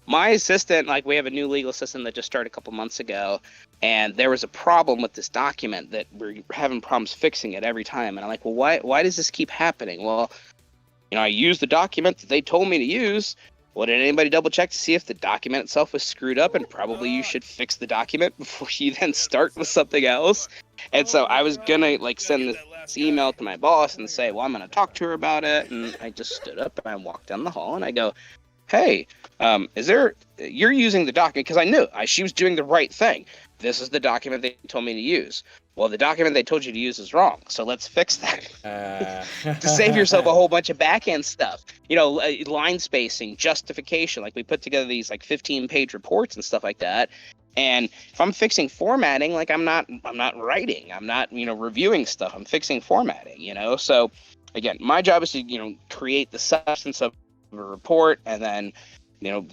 My assistant, like we have a new legal assistant that just started a couple months ago, and there was a problem with this document that we're having problems fixing it every time. And I'm like, well, why does this keep happening? Well, you know, I used the document that they told me to use. Well, did anybody double check to see if the document itself was screwed up? And probably you should fix the document before you then start with something else. And so I was gonna like send this email to my boss and say, well, I'm gonna talk to her about it. And I just stood up and I walked down the hall and I go, hey, you're using the document, because I knew she was doing the right thing. This is the document they told me to use. Well, the document they told you to use is wrong, so let's fix that. To save yourself a whole bunch of back-end stuff. Line spacing, justification. Like, we put together these, like, 15-page reports and stuff like that. And if I'm fixing formatting, like, I'm not writing. I'm not, reviewing stuff. I'm fixing formatting, So, again, my job is to, create the substance of a report, and then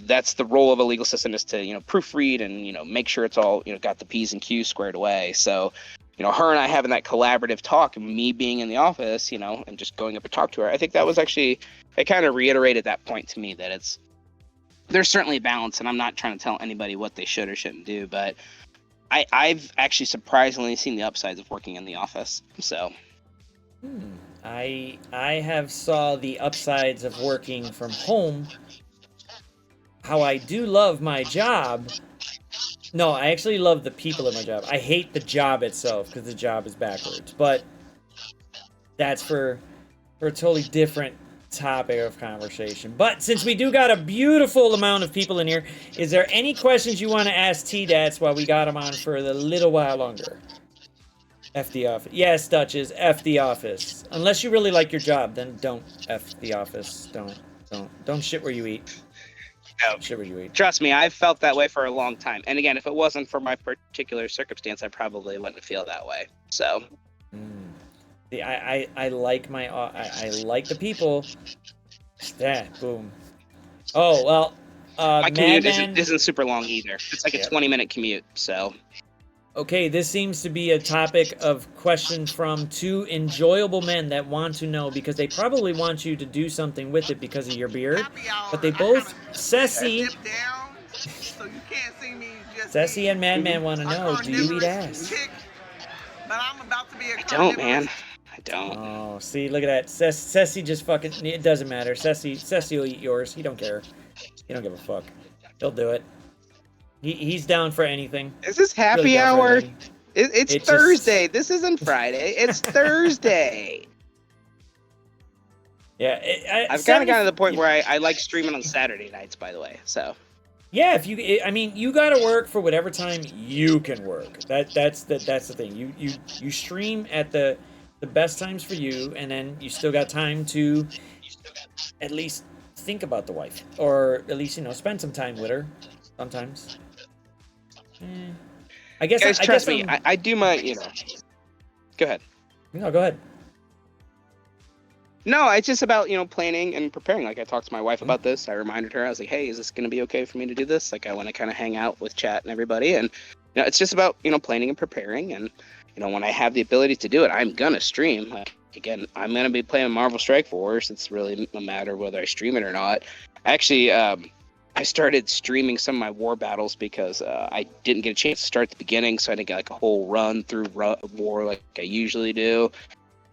that's the role of a legal assistant, is to proofread and make sure it's all got the P's and Q's squared away. So her and I having that collaborative talk, me being in the office, and just going up and talk to her, I think that was actually, it kind of reiterated that point to me, that there's certainly a balance, and I'm not trying to tell anybody what they should or shouldn't do, but I've actually surprisingly seen the upsides of working in the office. So I have saw the upsides of working from home. How I do love my job. No, I actually love the people at my job. I hate the job itself because the job is backwards. But that's for a totally different topic of conversation. But since we do got a beautiful amount of people in here, is there any questions you want to ask TDatz while we got him on for a little while longer? F the office. Yes, Duchess, F the office. Unless you really like your job, then don't F the office. Don't shit where you eat. No. Shit where you eat. Trust me, I've felt that way for a long time. And again, if it wasn't for my particular circumstance, I probably wouldn't feel that way. So. See, I like I like the people. Boom. Oh well. My commute isn't super long either. It's like a 20-minute commute. So. Okay, this seems to be a topic of question from two enjoyable men that want to know, because they probably want you to do something with it because of your beard. But they both, Ceci and Madman want to know, do you eat ass? I don't, man. I don't. Oh, see, look at that. Ceci just fucking, it doesn't matter. Ceci will eat yours. He don't care. He don't give a fuck. He'll do it. He's down for anything. Is this happy hour? It's Thursday. This isn't Friday. It's Thursday. Yeah. I've kind of gotten to the point where I like streaming on Saturday nights, by the way. So. Yeah, you got to work for whatever time you can work. That's the thing. You stream at the best times for you, and then you still got time to at least think about the wife, or at least spend some time with her sometimes. I guess. Guys, trust me. I do my. Go ahead. No, go ahead. No, it's just about planning and preparing. Like, I talked to my wife about this. I reminded her. I was like, "Hey, is this going to be okay for me to do this? Like, I want to kind of hang out with chat and everybody." And it's just about planning and preparing. And when I have the ability to do it, I'm gonna stream. Like, again, I'm gonna be playing Marvel Strike Force. It's really a matter of whether I stream it or not. Actually, I started streaming some of my war battles because I didn't get a chance to start at the beginning, so I didn't get like a whole run through war like I usually do.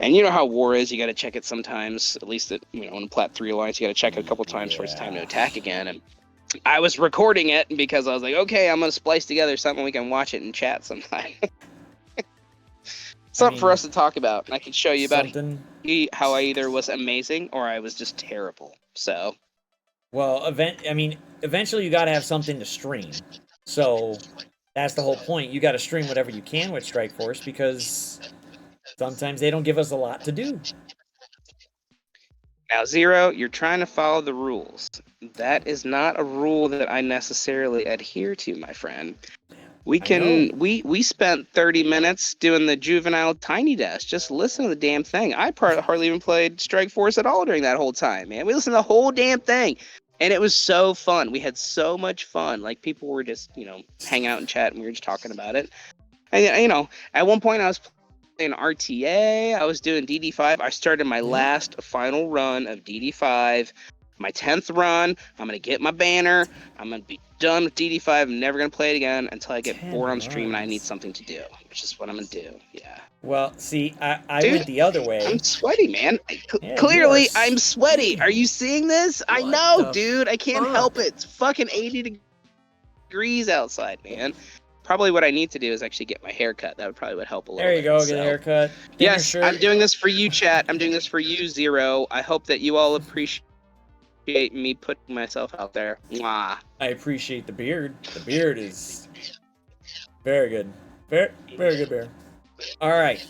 And you know how war is, you got to check it sometimes, at least in the Plat 3 Alliance, you got to check it a couple times before it's time to attack again. And I was recording it because I was like, okay, I'm going to splice together something we can watch it in chat sometime. Something for us to talk about. And I can show you about how I either was amazing or I was just terrible. So. Well, eventually you got to have something to stream. So that's the whole point. You got to stream whatever you can with Strike Force, because sometimes they don't give us a lot to do. Now, Zero, you're trying to follow the rules. That is not a rule that I necessarily adhere to, my friend. We spent 30 minutes doing the juvenile tiny desk. Just listen to the damn thing. I hardly even played Strike Force at all during that whole time, man. We listened to the whole damn thing. And it was so fun. We had so much fun. Like, people were just, hang out and chat, and we were just talking about it. And, at one point I was playing RTA. I was doing DD5. I started my last final run of DD5. My 10th run. I'm going to get my banner. I'm going to be done with DD5. I'm never going to play it again until I get bored on stream and I need something to do, which is what I'm going to do. Yeah. Well, see, I went the other way. I'm sweaty, man. Clearly, I'm sweaty. Are you seeing this? I know, dude. I can't help it. It's fucking 80 degrees outside, man. Probably what I need to do is actually get my hair cut. That would help a little bit. There you go, get a haircut. Yes, I'm doing this for you, chat. I'm doing this for you, Zero. I hope that you all appreciate appreciate me putting myself out there. Mwah. I appreciate the beard. The beard is very good. Very, very good beard. All right.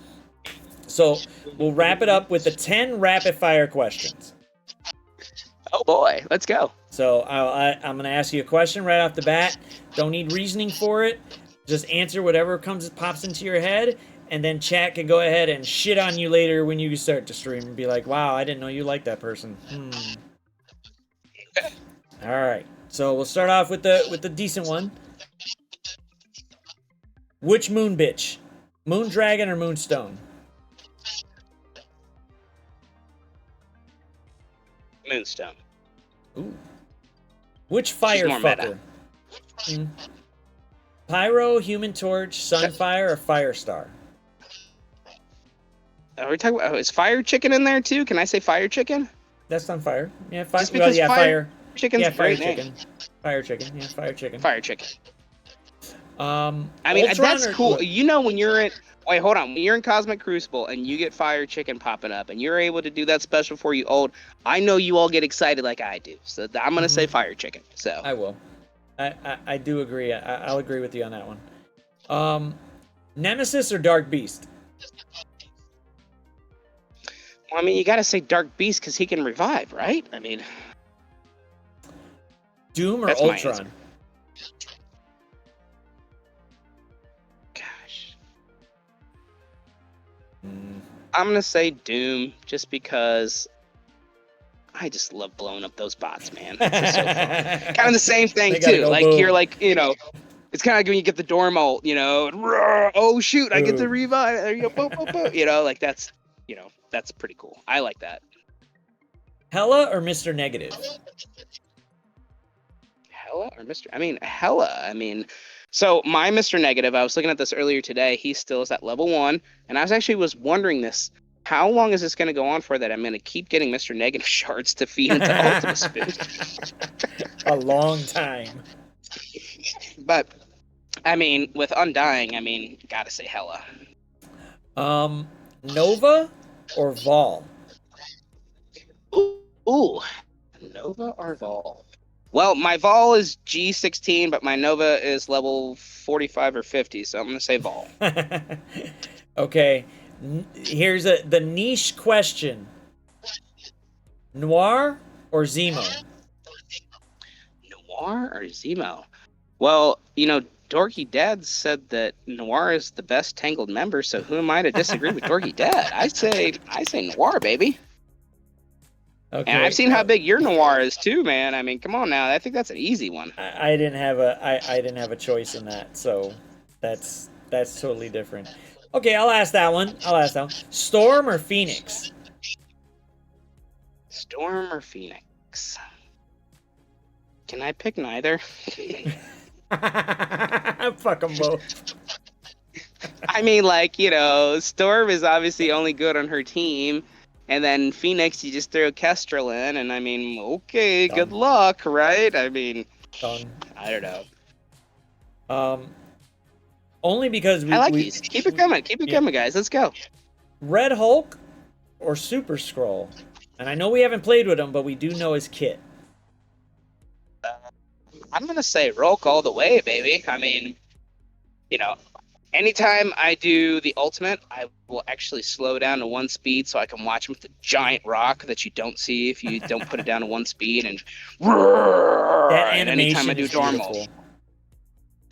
So we'll wrap it up with the 10 rapid fire questions. Oh boy, let's go. So I'm going to ask you a question right off the bat. Don't need reasoning for it. Just answer whatever pops into your head, and then chat can go ahead and shit on you later when you start to stream and be like, wow, I didn't know you liked that person. All right. So we'll start off with the decent one. Which moon bitch? Moon dragon or moonstone? Moonstone. Ooh. Which fire more fucker? Pyro, Human Torch, Sunfire, or Firestar? Are we talking about? Is Fire Chicken in there too? Can I say Fire Chicken? That's on fire. Yeah, Just because Fire Chicken's yeah, a fire great name. chicken. Fire chicken. Yeah, fire chicken. Fire Chicken. I mean, that's cool. You know, when you're in... Wait, hold on. When you're in Cosmic Crucible and you get Fire Chicken popping up and you're able to do that special for you old, I know you all get excited like I do. So I'm going to say Fire Chicken. So I will. I do agree. I'll agree with you on that one. Nemesis or Dark Beast? Well, I mean, you got to say Dark Beast because he can revive, right? I mean... Doom or That's my Ultron? answer. Gosh. I'm going to say Doom just because I just love blowing up those bots, man. It's just so fun. Kind of the same thing, They gotta too. go Like, boom. you're like, you know, it's kind of like when you get the Dorm ult, you know, and, oh, shoot, I get to Boom. revive. You know, boom, boom, boom. You know, like that's, you know, that's pretty cool. I like that. Hella or Mr. Negative? Hella or Mr. I mean, Hella. I mean, so my Mr. Negative, I was looking at this earlier today. He still is at level 1. And I was wondering this. How long is this going to go on for that I'm going to keep getting Mr. Negative shards to feed into Ultimus food? A long time. But, I mean, with Undying, I mean, gotta say Hella. Nova or Vol? Ooh. Nova or Vol? Well, my Vol is G16, but my Nova is level 45 or 50, so I'm going to say Vol. Okay. Here's the niche question. Noir or Zemo? Noir or Zemo? Well, you know, Dorky Dad said that Noir is the best Tangled member, so who am I to disagree with Dorky Dad? I say Noir, baby. Okay. And I've seen how big your Noir is too, man. I mean, come on now. I think that's an easy one. I didn't have a choice in that, so that's totally different. Okay, I'll ask that one. Storm or Phoenix? Storm or Phoenix? Can I pick neither? Fuck them both. I mean, like, you know, Storm is obviously only good on her team. And then Phoenix, you just throw Kestrel in, and I mean, okay, Done. good luck, right? I mean, Done. I don't know. Only because I like these. Keep it coming. Keep it coming, guys. Let's go. Red Hulk or Super Skrull? And I know we haven't played with him, but we do know his kit. I'm going to say Rolk all the way, baby. I mean, you know, anytime I do the ultimate, I will actually slow down to 1 speed so I can watch him with the giant rock that you don't see if you don't put it down to 1 speed. And That and animation anytime I do is Dorm beautiful. ult.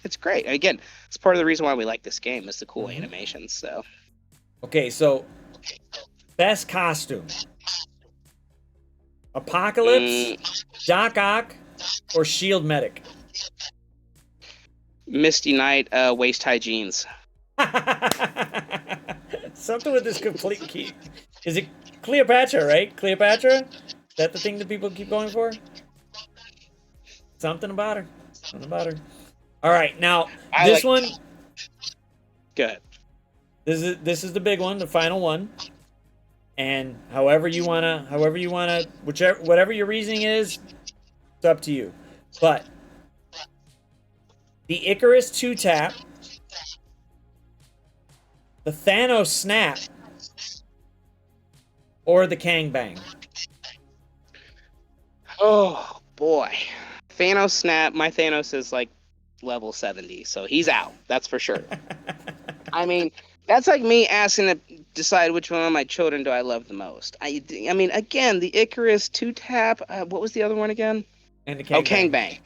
It's great. Again, it's part of the reason why we like this game is the cool Mm-hmm. animations. So Okay, so best costume. Apocalypse, Doc Ock, or Shield Medic? Misty Knight, waist high jeans. Something with this complete key. Is it Cleopatra, right? Cleopatra? Is that the thing that people keep going for? Something about her. All right, now this one. Good. This is the big one, the final one. And whatever you wanna, whatever your reasoning is, it's up to you. But the Icarus 2-tap, the Thanos snap, or the Kang Bang. Oh boy, Thanos snap. My Thanos is like level 70, so he's out. That's for sure. I mean, that's like me asking to decide which one of my children do I love the most. I mean, again, the Icarus 2-tap. What was the other one again? And the Oh, Kang Kang Bang.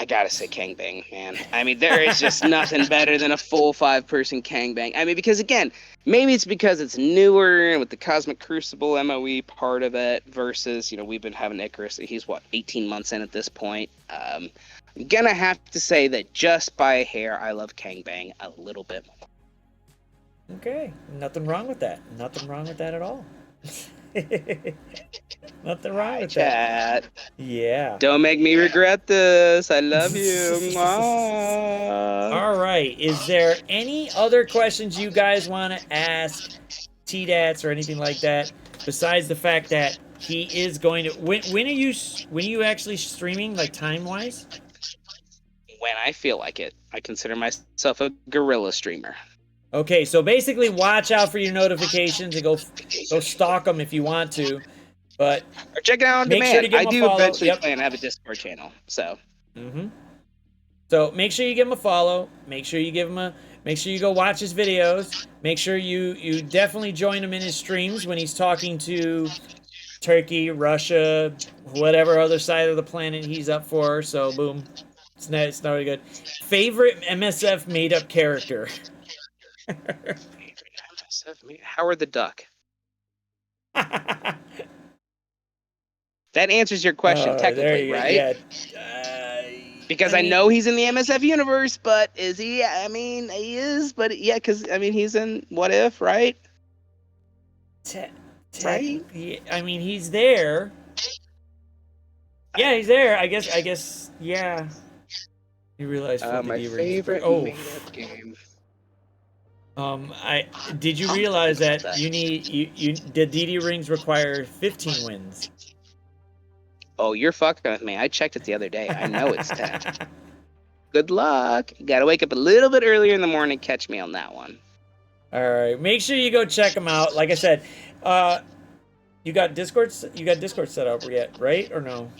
I gotta say Kang Bang, man. I mean, there is just nothing better than a full 5-person Kang Bang. I mean, because again, maybe it's because it's newer and with the Cosmic Crucible MOE part of it versus, we've been having Icarus. He's what, 18 months in at this point. I'm gonna have to say that just by a hair, I love Kang Bang a little bit more. Okay, nothing wrong with that. Nothing wrong with that at all. Nothing wrong with that. Yeah. Don't make me regret this. I love you. Mwah. All right. Is there any other questions you guys want to ask TDatz or anything like that? Besides the fact that he is going to. When are you actually streaming, like time wise? When I feel like it. I consider myself a guerrilla streamer. Okay, so basically, watch out for your notifications and go stalk them if you want to. But or check it out on make demand. Sure to give I him do a follow. eventually plan to have a Discord channel. So. So make sure you give him a follow. Make sure you give him Make sure you go watch his videos. Make sure you definitely join him in his streams when he's talking to Turkey, Russia, whatever other side of the planet he's up for. So boom, it's not really good. Favorite MSF made up character. Howard the Duck. That answers your question technically, right? Yeah. Because I know he's in the MSF universe, but is he? I mean, he is, but yeah, because I mean, he's in What If, right? Right? Yeah, I mean, he's there. Yeah, he's there. I guess. Yeah. You realize my favorite made-up game. Did you realize that the DD rings require 15 wins? Oh, you're fucking with me. I checked it the other day. I know it's 10. Good luck. You gotta wake up a little bit earlier in the morning to catch me on that one. All right. Make sure you go check them out. Like I said, you got Discord set up yet, right? Or no?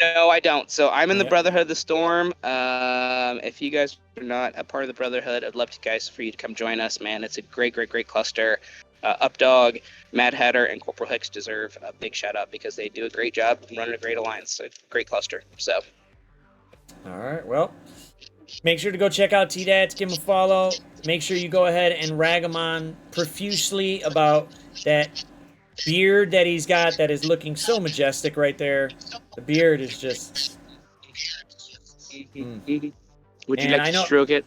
No, I don't. So I'm in the Brotherhood of the Storm. If you guys are not a part of the Brotherhood, I'd love for you to come join us, man. It's a great cluster. Updog, Mad Hatter, and Corporal Hicks deserve a big shout out because they do a great job running a great alliance. So great cluster. So. All right. Well, make sure to go check out TDatz. Give him a follow. Make sure you go ahead and rag him on profusely about that beard that he's got that is looking so majestic right there. The beard is just. Would you like to stroke it?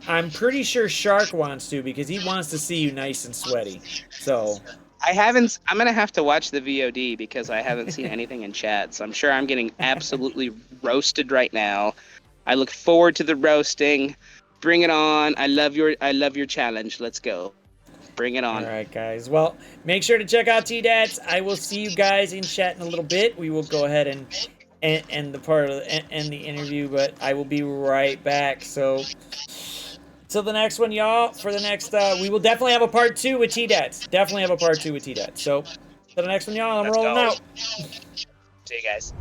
I'm pretty sure Shark wants to because he wants to see you nice and sweaty. So I'm gonna have to watch the VOD because I haven't seen anything in chat. So I'm sure I'm getting absolutely roasted right now. I look forward to the roasting. Bring it on. I love your challenge. Let's go. Bring it on. All right, guys. Well, make sure to check out TDatz. I will see you guys in chat in a little bit. We will go ahead and end the interview, but I will be right back. So till the next one, y'all. For the next, we will definitely have a part 2 with TDatz. Definitely have a part 2 with TDatz. So till the next one, y'all. I'm rolling out. See you guys.